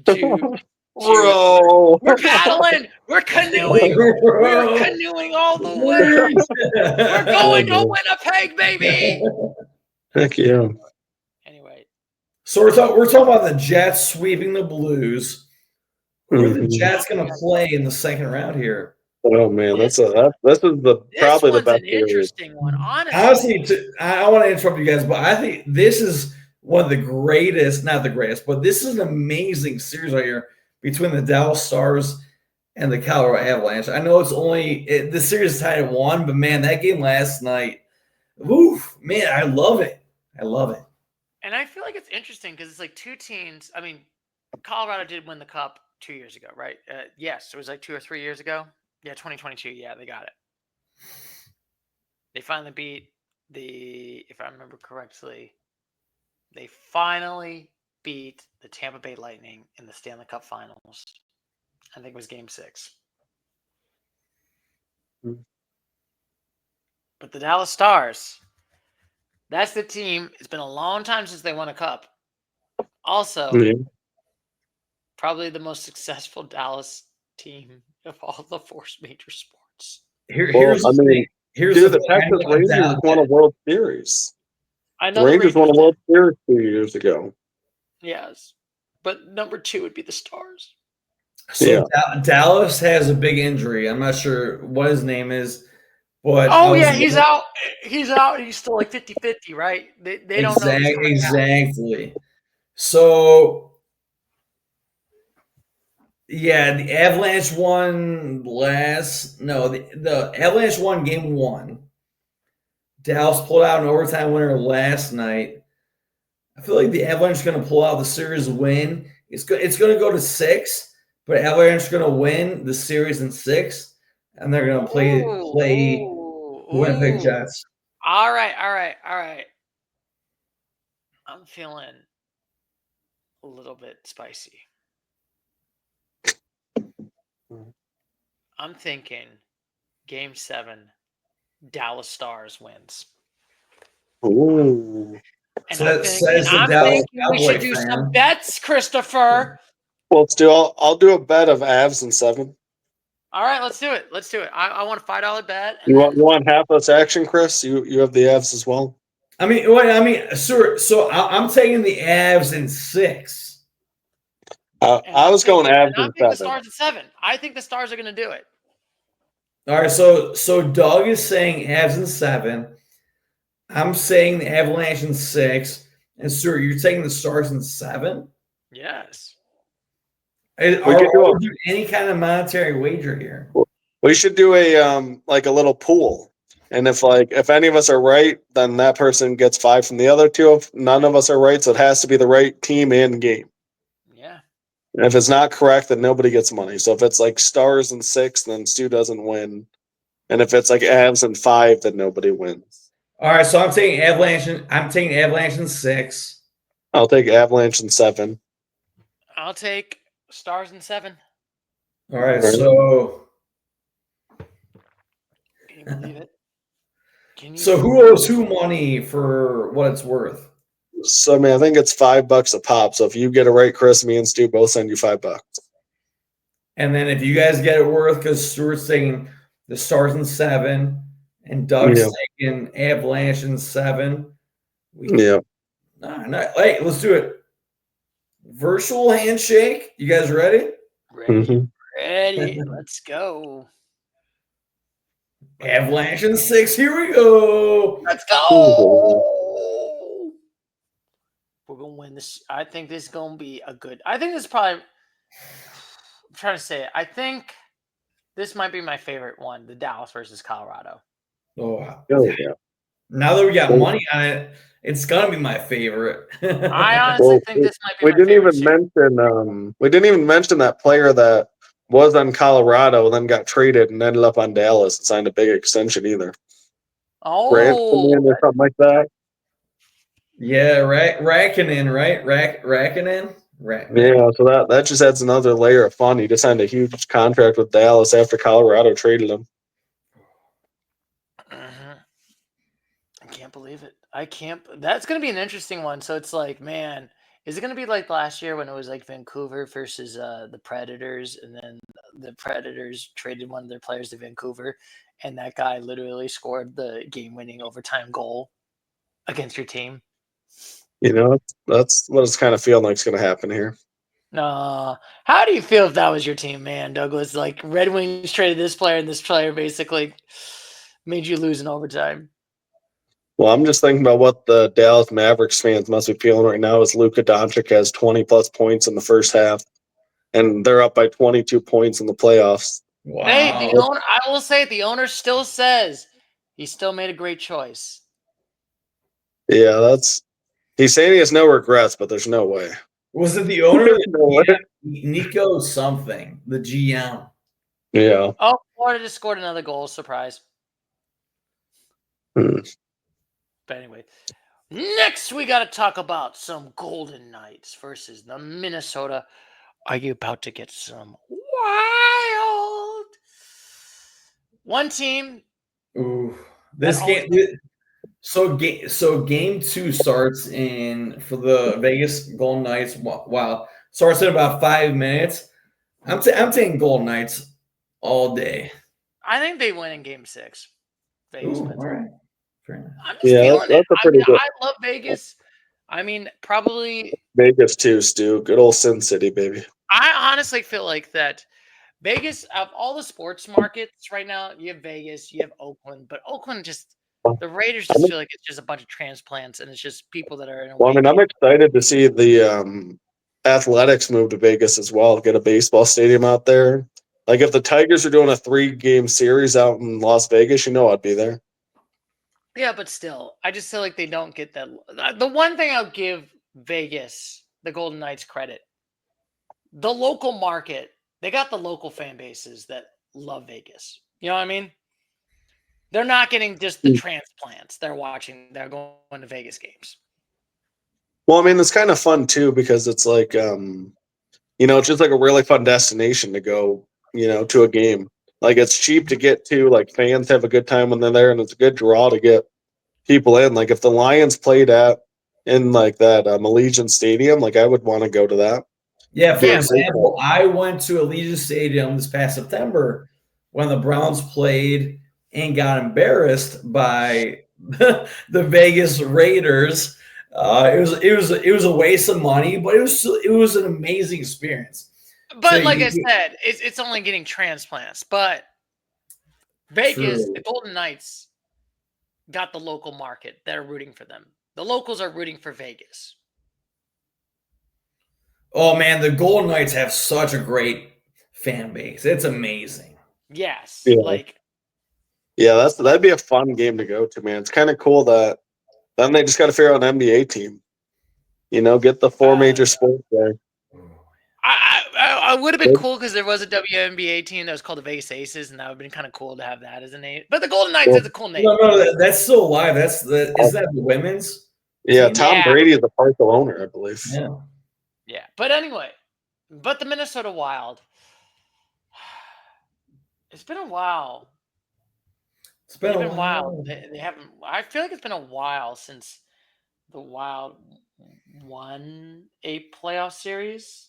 S2: Bro,
S1: we're paddling, we're canoeing, we're canoeing all the way. We're going to Winnipeg, baby.
S2: Heck yeah.
S1: Anyway,
S3: so we're talking about the Jets sweeping the Blues. Who are the Jets going to play in the second round here?
S2: Oh man, this is probably the best.
S1: An interesting one, honestly.
S3: I want to interrupt you guys, but I think this is one of the greatest, not the greatest, but this is an amazing series right here between the Dallas Stars and the Colorado Avalanche. I know the series is tied at 1, but man, that game last night, oof, man, I love it. I love it.
S1: And I feel like it's interesting because it's like 2 teams. I mean, Colorado did win the Cup 2 years ago, right? Yes, it was like 2 or 3 years ago. Yeah, 2022. Yeah, they got it. They finally beat if I remember correctly, they finally beat the Tampa Bay Lightning in the Stanley Cup Finals. I think it was Game 6.
S2: Mm-hmm.
S1: But the Dallas Stars, that's the team. It's been a long time since they won a cup. Also, probably the most successful Dallas team of all the 4 major sports.
S3: Here's
S2: the Texas Rangers won a World Series.
S1: I know
S2: the Rangers won a World Series 2 years ago.
S1: Yes, but number 2 would be the Stars.
S3: So Dallas has a big injury. I'm not sure what his name is, but
S1: he's out. He's out. He's still like 50-50, right? They don't know.
S3: Exactly. So. Yeah, the Avalanche won the Avalanche won game 1. Dallas pulled out an overtime winner last night. I feel like the Avalanche are going to pull out the series win. It's going to go to 6, but Avalanche are going to win the series in 6, and they're going to play the Winnipeg Jets.
S1: All right. I'm feeling a little bit spicy. I'm thinking Game 7, Dallas Stars wins.
S2: Ooh.
S1: And I'm thinking we should do some bets, Christopher.
S2: Well, I'll do a bet of Avs in 7.
S1: All right, let's do it. I want a $5 bet.
S2: You want half this action, Chris? You have the Avs as well.
S3: Sir. So I'm taking the Avs in 6.
S2: I was going Avs in 7.
S1: The Stars in 7. I think the Stars are going to do it.
S3: All right, so Doug is saying Avs in 7. I'm saying the Avalanche in 6. And sir, you're taking the Stars in 7?
S1: Yes.
S3: Are we do any kind of monetary wager here?
S2: We should do a little pool. And if any of us are right, then that person gets 5 from the other 2. If none of us are right, so it has to be the right team and game.
S1: Yeah.
S2: And if it's not correct, then nobody gets money. So if it's like Stars in 6, then Stu doesn't win. And if it's like Avs in 5, then nobody wins.
S3: All right, so I'm taking Avalanche in 6.
S2: I'll take Avalanche in 7.
S1: I'll take Stars in 7.
S3: All right, so
S1: Can you believe it? Can you
S3: so who
S1: believe
S3: owes who money for what it's worth?
S2: So, I mean, I think it's $5 a pop. So if you get it right, Chris, me and Stu both send you $5.
S3: And then if you guys get it worth, because Stuart's taking the Stars in 7, and Doug's taking Avalanche in 7.
S2: Yeah.
S3: Hey, let's do it. Virtual handshake. You guys ready?
S1: Ready. Ready. Let's go.
S3: Avalanche in 6. Here we go.
S1: Let's go. We're going to win this. I think this is going to be a good. I think this is probably. I'm trying to say it. I think this might be my favorite one, the Dallas versus Colorado.
S3: Oh,
S2: yeah.
S3: Now that we got money on it, it's gonna be my favorite.
S1: I honestly think this might be
S2: we
S1: my
S2: didn't
S1: favorite.
S2: We didn't even mention that player that was on Colorado and then got traded and ended up on Dallas and signed a big extension either.
S1: Oh,
S2: Ransom or something like that.
S3: Yeah, Rakkinen, right? Rakkinen.
S2: Yeah, so that just adds another layer of fun. He just signed a huge contract with Dallas after Colorado traded him.
S1: I can't believe it. I can't. That's going to be an interesting one. So it's like, man, is it going to be like last year when it was like Vancouver versus the Predators, and then the Predators traded one of their players to Vancouver, and that guy literally scored the game-winning overtime goal against your team?
S2: You know, that's what it's kind of feeling like is going to happen here.
S1: How do you feel if that was your team, man, Douglas? Like Red Wings traded this player, and this player basically made you lose in overtime.
S2: Well, I'm just thinking about what the Dallas Mavericks fans must be feeling right now as Luka Doncic has 20-plus points in the first half, and they're up by 22 points in the playoffs.
S3: Wow.
S1: Hey, the owner, I will say the owner still says he still made a great choice.
S2: Yeah, he's saying he has no regrets, but there's no way.
S3: Was it the owner? Nico something, the GM.
S2: Yeah.
S1: Oh, Florida just scored another goal. Surprise. But anyway, next we got to talk about some Golden Knights versus the Minnesota. Are you about to get some wild? One team.
S3: Ooh, this game. So game 2 starts for the Vegas Golden Knights. Wow, starts in about 5 minutes. I'm taking Golden Knights all day.
S1: I think they win in game 6. Vegas wins.
S3: All right.
S1: I'm just feeling it. I love Vegas. I mean, probably
S2: Vegas too, Stu. Good old Sin City, baby.
S1: I honestly feel like that Vegas, of all the sports markets right now, you have Vegas, you have Oakland, but Oakland just the Raiders just feel like it's just a bunch of transplants, and it's just people that are in a
S2: Well, I mean, I'm excited to see the Athletics move to Vegas as well, get a baseball stadium out there. Like if the Tigers are doing a 3-game series out in Las Vegas, I'd be there.
S1: Yeah, but still, I just feel like they don't get that. The one thing I'll give Vegas, the Golden Knights, credit, the local market, they got the local fan bases that love Vegas. You know what I mean? They're not getting just the transplants. They're going to Vegas games.
S2: Well, I mean, it's kind of fun too because it's like, it's just like a really fun destination to go, to a game. Like it's cheap to get to. Like fans have a good time when they're there, and it's a good draw to get people in. Like if the Lions played in like that Allegiant Stadium, like I would want to go to that.
S3: Yeah, for example, I went to Allegiant Stadium this past September when the Browns played and got embarrassed by the Vegas Raiders. It was a waste of money, but it was an amazing experience.
S1: But so I said, it's only getting transplants. But Vegas, the Golden Knights got the local market. They're rooting for them. The locals are rooting for Vegas.
S3: Oh man, the Golden Knights have such a great fan base. It's amazing.
S1: Yes,
S2: that'd be a fun game to go to, man. It's kind of cool that then they just got to figure out an NBA team. Get the 4 major sports there.
S1: I would have been cool because there was a WNBA team that was called the Vegas Aces, and that would have been kind of cool to have that as a name. But the Golden Knights is a cool name.
S3: No, that's still alive. Isn't that the women's?
S2: Yeah, Tom Brady is a partial owner, I believe.
S1: Yeah. But anyway, But the Minnesota Wild, it's been a while.
S3: It's been
S1: They've
S3: a
S1: been wild.
S3: while.
S1: They haven't. I feel like it's been a while since the Wild won a playoff series.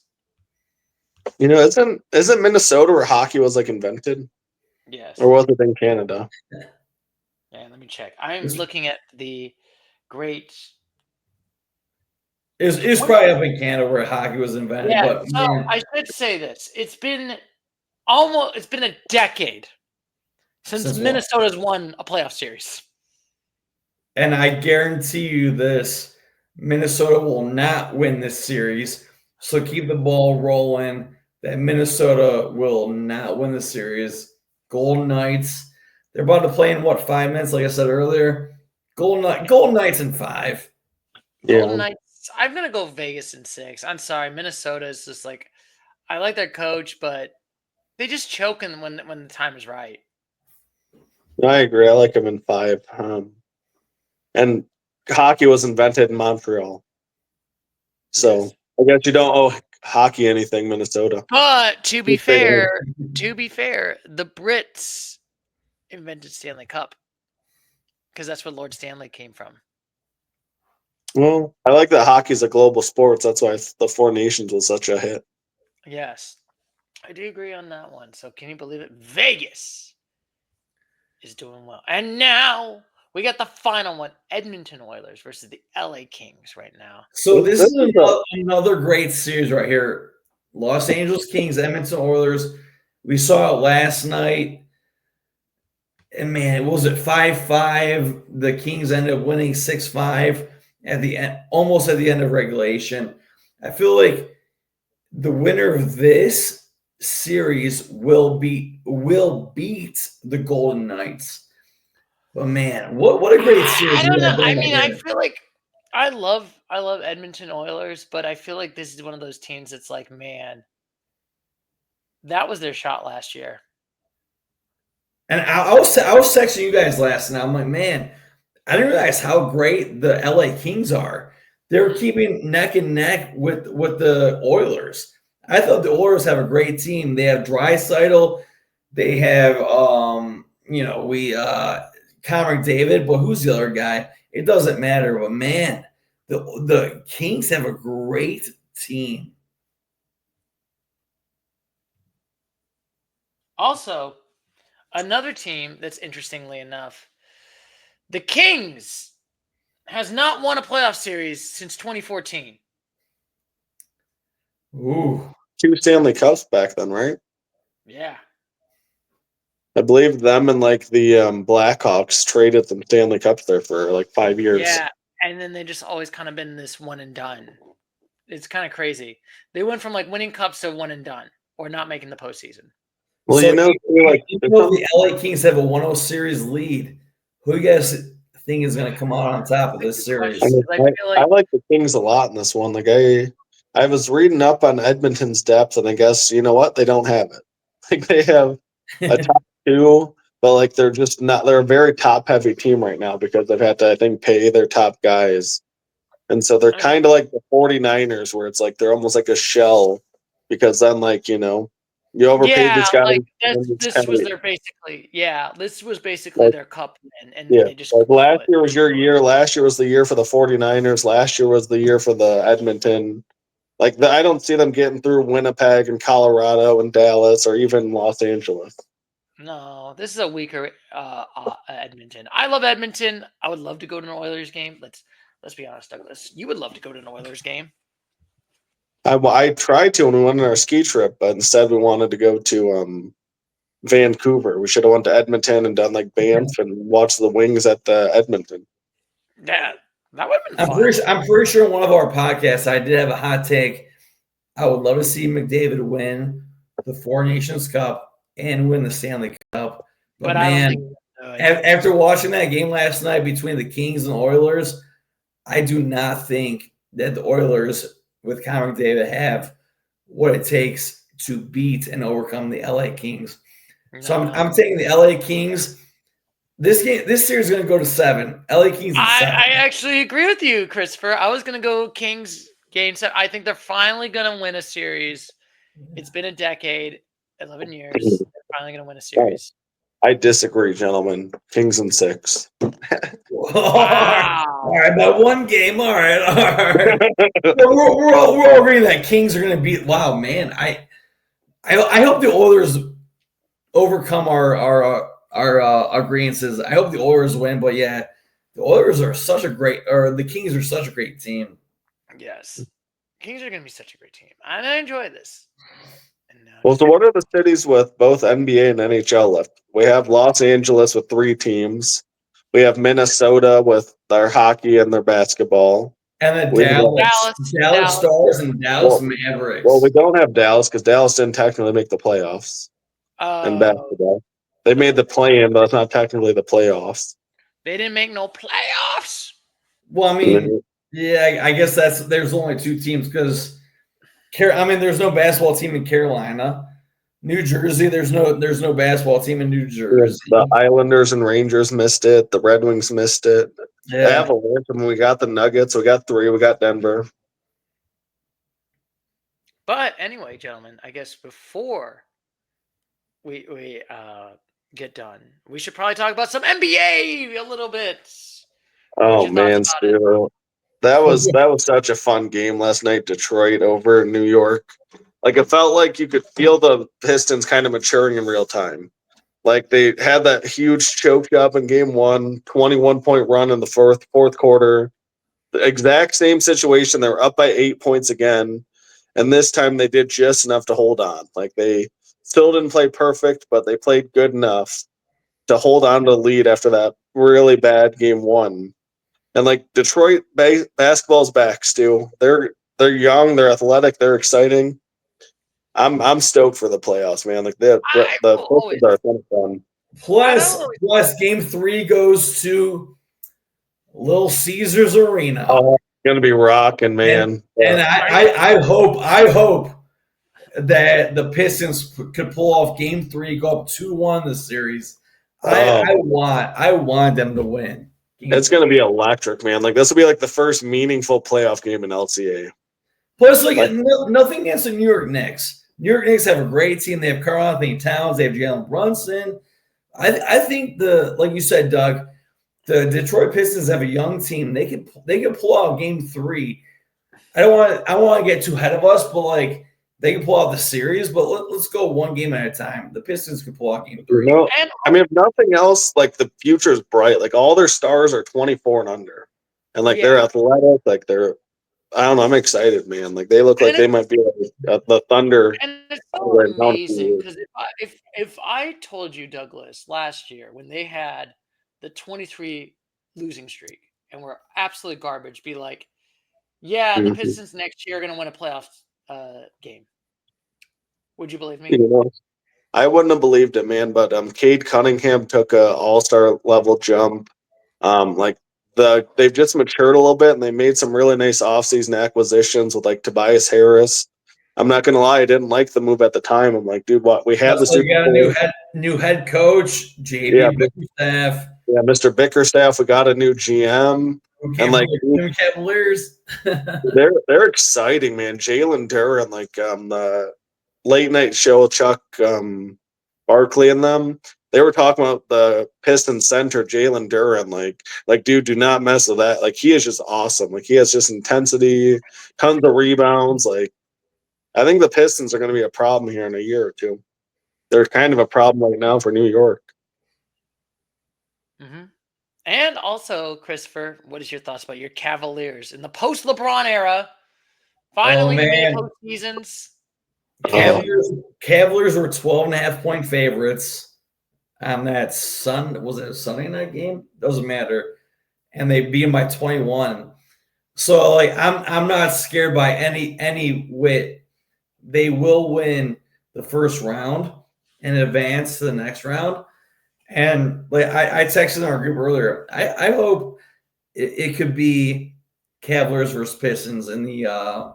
S2: You know, isn't Minnesota where hockey was like invented,
S1: Yes.
S2: or was it in Canada?
S1: Yeah, let me check. I'm looking at the great.
S3: It's probably up in Canada where hockey was invented.
S1: Yeah,
S3: But
S1: so
S3: man,
S1: I should say this. It's been a decade since
S3: since what?
S1: Minnesota's won a playoff series.
S3: And I guarantee you this: Minnesota will not win this series. So keep the ball rolling. That Minnesota will not win the series. Golden Knights. They're about to play in what, 5 minutes? Like I said earlier, Golden Knights in 5.
S1: Golden
S2: Yeah,
S1: Knights. I'm gonna go Vegas in 6. I'm sorry, Minnesota is just like I like their coach, but they just choke when the time is right.
S2: I agree. I like them in 5. And hockey was invented in Montreal, so
S1: Yes.
S2: I guess you don't owe hockey anything, Minnesota.
S1: But to be
S2: Just say that.
S1: fair, the Brits invented Stanley Cup because that's where Lord Stanley came from.
S2: Well, I like that hockey's a global sport. That's why the Four Nations was such a hit.
S1: Yes, I do agree on that one. So can you believe it? Vegas is doing well, and now we got the final one: Edmonton Oilers versus the LA Kings right now.
S3: So this
S2: This
S3: is
S2: is
S3: another great series right here. Los Angeles Kings, Edmonton Oilers. We saw it last night. And man, was it 5-5? The Kings ended up winning 6-5 at the end, almost at the end of regulation. I feel like the winner of this series will beat the Golden Knights. But man, what a great series
S1: I
S3: we
S1: don't know.
S3: got going
S1: I
S3: right
S1: mean, I
S3: here.
S1: feel like I love Edmonton Oilers, but I feel like this is one of those teams that's like, man, that was their shot last year.
S3: And I was texting you guys last night. I'm like, man, I didn't realize how great the LA Kings are. They're keeping neck and neck with the Oilers. I thought the Oilers have a great team. They have Draisaitl. They have Connor David, but who's the other guy? It doesn't matter. But man, the Kings have a great team.
S1: Also, another team that's interestingly enough, the Kings has not won a playoff series since 2014.
S3: Ooh.
S2: 2 Stanley Cups back then, right?
S1: Yeah.
S2: I believe them and like the Blackhawks traded some Stanley Cups there for like 5 years.
S1: Yeah. And then they just always kind of been this one and done. It's kind of crazy. They went from like winning cups to one and done or not making the postseason.
S2: Well,
S3: So
S2: you know, like
S3: the LA Kings have a 1-0 series lead. Who do you guys think is going to come out on top of this series?
S2: I mean,
S1: I feel like
S2: I like the Kings a lot in this one. Like I was reading up on Edmonton's depth, and I guess you know what, they don't have it. Like they have a top 2, but like they're just not. They're a very top heavy team right now because they've had to, I think, pay their top guys, and so they're kind of like the 49ers, where it's like they're almost like a shell because then like you overpaid this guy.
S1: like
S2: and it's
S1: this
S2: kinda-
S1: was their this was basically their cup win, and
S2: Yeah,
S1: they just
S2: like
S1: couldn't do
S2: last
S1: it.
S2: year was your year. Last year was the year for the 49ers. Last year was the year for the Edmonton. Like I don't see them getting through Winnipeg and Colorado and Dallas or even Los Angeles.
S1: No, this is a weaker Edmonton. I love Edmonton. I would love to go to an Oilers game. Let's be honest, Douglas. You would love to go to an Oilers game.
S2: I tried to when we went on our ski trip, but instead we wanted to go to Vancouver. We should have went to Edmonton and done like Banff and watched the Wings at the Edmonton.
S1: Yeah, that would have been fun.
S3: I'm pretty sure in one of our podcasts I did have a hot take. I would love to see McDavid win the Four Nations Cup and win the Stanley Cup. But
S1: I don't
S3: man,
S1: think
S3: after watching that game last night between the Kings and Oilers, I do not think that the Oilers with Connor McDavid have what it takes to beat and overcome the LA Kings. So I'm taking the LA Kings. This series is going to go to 7. LA Kings.
S1: I actually agree with you, Christopher. I was going to go Kings game 7. I think they're finally going to win a series It's been a decade, 11 years. They're finally going to win a series.
S2: I disagree, gentlemen. Kings in 6.
S1: Wow.
S3: All right, by one game. All right. we're all agreeing that Kings are going to beat. Wow, man. I hope the Oilers overcome our agreeances. I hope the Oilers win, but yeah, the Oilers are the Kings are such a great team.
S1: Yes. Kings are going to be such a great team. And I enjoy this.
S2: Well, so what are the cities with both NBA and NHL left? We have Los Angeles with 3 teams. We have Minnesota with their hockey and their basketball.
S3: And then
S2: We have
S3: Dallas Stars and Dallas Mavericks.
S2: Well, we don't have Dallas because Dallas didn't technically make the playoffs in basketball. They made the play-in, but it's not technically the playoffs.
S1: They didn't make no playoffs.
S3: Well, I mean, yeah, I guess there's only 2 teams because there's no basketball team in Carolina. New Jersey, there's no basketball team in New Jersey.
S2: The Islanders and Rangers missed it. The Red Wings missed it.
S3: Yeah.
S2: The Avalanche. I mean, we got the Nuggets. We got 3. We got Denver.
S1: But anyway, gentlemen, I guess before we get done, we should probably talk about some NBA a little bit.
S2: Oh man, Spiro. That was such a fun game last night. Detroit over New York. Like it felt like you could feel the Pistons kind of maturing in real time. Like they had that huge choke job in game 1, 21-point run in the fourth quarter. The exact same situation. They were up by 8 points again. And this time they did just enough to hold on. Like they still didn't play perfect, but they played good enough to hold on to the lead after that really bad game 1. And like Detroit basketball's back, Stu. They're young, they're athletic, they're exciting. I'm stoked for the playoffs, man. Like the Pistons are fun.
S3: Plus, game 3 goes to Little Caesars Arena.
S2: Oh, it's gonna be rocking, man.
S3: And I hope that the Pistons could pull off game 3, go up 2-1 this series. I want them to win.
S2: It's going to be electric, man. Like this will be like the first meaningful playoff game in LCA.
S3: Plus, nothing against the New York Knicks. New York Knicks have a great team. They have Karl-Anthony Towns. They have Jalen Brunson. I think like you said, Doug, the Detroit Pistons have a young team. They can pull out game 3. I don't want to get too ahead of us, but like they can pull out the series. But let's go one game at a time. The Pistons can pull out game 3.
S2: No, I mean, if nothing else, like the future's bright. Like all their stars are 24 and under, and like they're athletic. Like I don't know. I'm excited, man. Like they look like they might be like the Thunder.
S1: And it's so amazing because if I told you, Douglas, last year when they had the 23 losing streak and were absolute garbage, be like, yeah, the Pistons next year are going to win a playoff game. Would you believe me?
S2: I wouldn't have believed it, man. But Cade Cunningham took a all-star level jump. They've just matured a little bit, and they made some really nice offseason acquisitions with like Tobias Harris. I'm not gonna lie, I didn't like the move at the time. I'm like, dude, what we had the Super
S3: Bowl. We got a new head coach, JB Bickerstaff.
S2: Yeah, Mr. Bickerstaff. We got a new GM, and like
S3: Cavaliers.
S2: they're exciting, man. Jalen Duren, like the late night show, Chuck Barkley and them. They were talking about the Pistons center, Jalen Duren. Like, dude, do not mess with that. Like, he is just awesome. Like, he has just intensity, tons of rebounds. Like, I think the Pistons are going to be a problem here in a year or two. They're kind of a problem right now for New York.
S1: Mm-hmm. And also, Christopher, what is your thoughts about your Cavaliers in the post-LeBron era? Finally, made postseasons.
S3: Cavaliers were 12.5-point favorites on that was it a Sunday night game? Doesn't matter. And they beat them by 21. So like I'm not scared by any whit. They will win the first round and advance to the next round. And like I texted in our group earlier. I hope it could be Cavaliers versus Pistons in the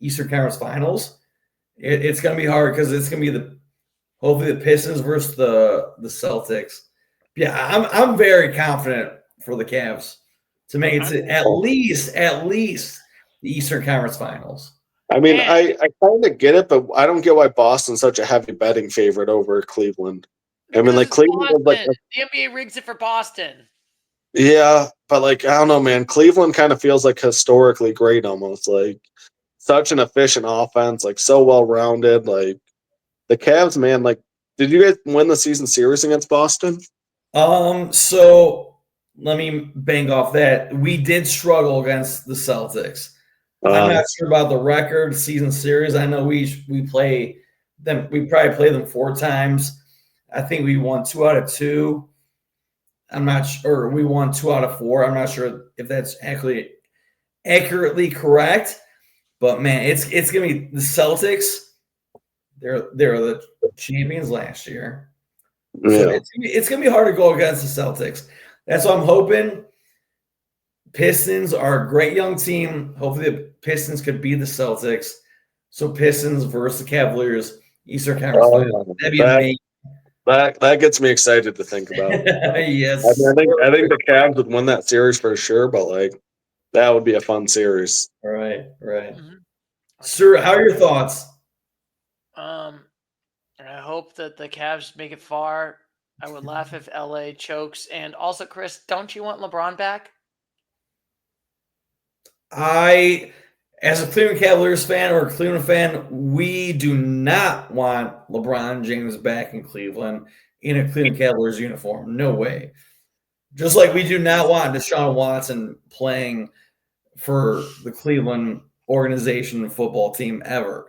S3: Eastern Conference Finals. It's going to be hard because it's going to be hopefully the Pistons versus the Celtics. Yeah, I'm very confident for the Cavs to make it to at least the Eastern Conference Finals.
S2: I mean,
S1: And
S2: I kind of get it, but I don't get why Boston's such a heavy betting favorite over Cleveland. I mean,
S1: because
S2: like
S1: it's
S2: Cleveland was like,
S1: Boston. The NBA rigs it for Boston.
S2: yeah, but like I don't know, man. Cleveland kind of feels like historically great, almost like such an efficient offense, like so well rounded. Like the Cavs, man. Like, did you guys win the season series against Boston?
S3: So let me bang off that. We did struggle against the Celtics. I'm not sure about the record season series. I know we play them. We probably play them 4 times. I think we won 2 out of 2. I'm not sure. We won 2 out of 4. I'm not sure if that's accurately correct. But man, it's gonna be the Celtics. They're the champions last year. So
S2: Yeah.
S3: it's gonna be hard to go against the Celtics. That's what I'm hoping. Pistons are a great young team. Hopefully, the Pistons could beat the Celtics. So Pistons versus the Cavaliers, Eastern Conference Finals. That'd be amazing.
S2: That gets me excited to think about.
S3: Yes.
S2: I think the Cavs would win that series for sure, but like that would be a fun series.
S3: Right.
S1: Mm-hmm.
S3: Sir, how are your thoughts?
S1: And I hope that the Cavs make it far. I would laugh if LA chokes. And also, Chris, don't you want LeBron back?
S3: As a Cleveland Cavaliers fan or a Cleveland fan, we do not want LeBron James back in Cleveland in a Cleveland Cavaliers uniform. No way. Just like we do not want Deshaun Watson playing for the Cleveland organization football team ever.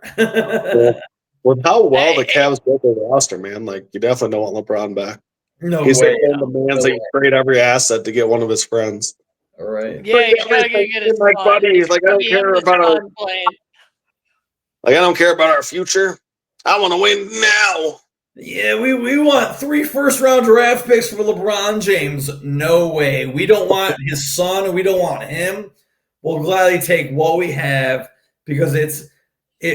S2: With how well the Cavs built their roster, man, like you definitely don't want LeBron back.
S3: No
S2: He's
S3: way.
S2: one of the man's that you trade every asset to get one of his friends.
S3: All right.
S1: Yeah, he's gotta get his
S2: like
S1: son.
S2: buddies. Like I don't care about our our future. I want to win now.
S3: Yeah, we want 3 first-round draft picks for LeBron James. No way. We don't want his son. We don't want him. We'll gladly take what we have because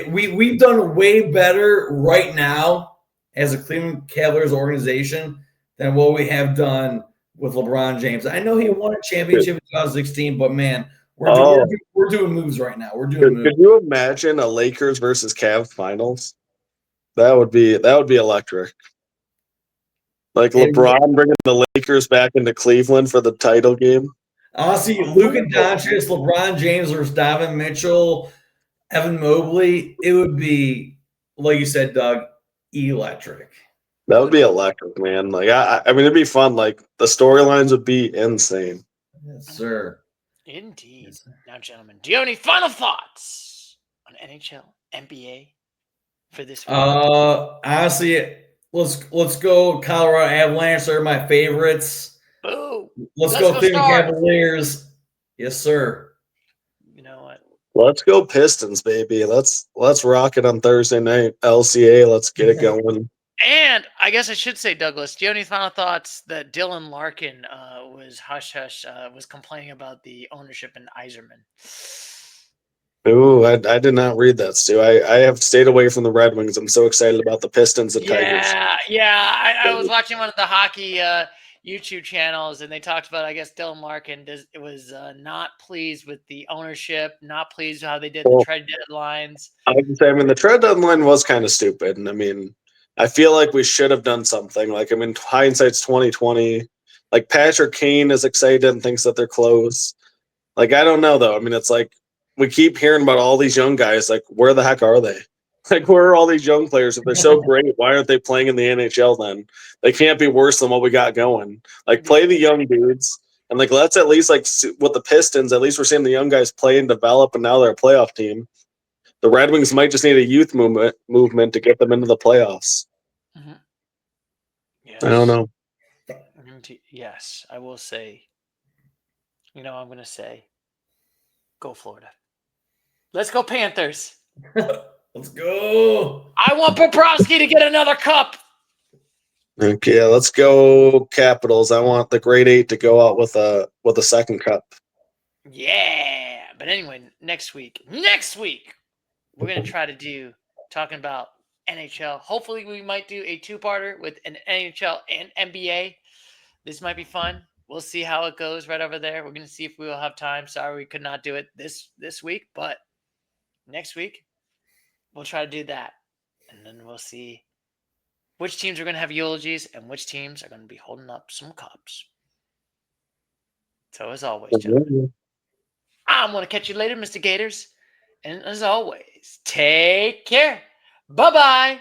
S3: we've done way better right now as a Cleveland Cavaliers organization than what we have done with LeBron James. I know he won a championship in 2016, but man, we're doing moves right now. We're doing moves.
S2: Could you imagine a Lakers versus Cavs finals? That would be electric. Like LeBron bringing the Lakers back into Cleveland for the title game.
S3: Honestly, Luka Doncic, LeBron James versus Donovan Mitchell, Evan Mobley, it would be, like you said, Doug, electric.
S2: That would be electric, man. Like I mean, it'd be fun. Like the storylines would be insane.
S3: Yes, sir.
S1: Indeed. Yes, sir. Now, gentlemen, do you have any final thoughts on NHL, NBA for this week?
S3: Honestly, let's go Colorado Avalanche. They're my favorites.
S1: Boo.
S3: Let's go Cleveland Cavaliers. Yes, sir.
S1: You know what?
S2: Let's go Pistons, baby. Let's rock it on Thursday night. LCA, let's get it going.
S1: And I guess I should say, Douglas, do you have any final thoughts that Dylan Larkin was was complaining about the ownership in Yzerman?
S2: Ooh, I did not read that, Stu. I have stayed away from the Red Wings. I'm so excited about the Pistons and Tigers.
S1: Yeah. I was watching one of the hockey YouTube channels, and they talked about, I guess, Dylan Larkin was not pleased with the ownership, not pleased with how they did the trade deadlines.
S2: I mean, the trade deadline was kind of stupid, and I mean, I feel like we should have done something. Like, I mean, hindsight's 2020. Like Patrick Kane is excited and thinks that they're close. Like, I don't know though. I mean, it's like we keep hearing about all these young guys. Like, where the heck are they? Like, where are all these young players? If they're so great, why aren't they playing in the NHL then? They can't be worse than what we got going. Like, play the young dudes. And, like, let's at least, like, with the Pistons, at least we're seeing the young guys play and develop, and now they're a playoff team. The Red Wings might just need a youth movement to get them into the playoffs.
S1: Mm-hmm. Yes.
S2: I don't know.
S1: Yes, I will say, I'm going to say, go Florida. Let's go Panthers.
S3: Let's go.
S1: I want Bobrovsky to get another cup.
S2: Okay, let's go Capitals. I want the grade 8 to go out with a second cup.
S1: Yeah. But anyway, next week, we're going to try to talking about NHL. Hopefully we might do a 2-parter with an NHL and NBA. This might be fun. We'll see how it goes right over there. We're going to see if we will have time. Sorry we could not do it this week, but next week we'll try to do that. And then we'll see which teams are going to have eulogies and which teams are going to be holding up some cups. So as always, gentlemen, I'm going to catch you later, Mr. Gators. And as always, take care. Bye-bye.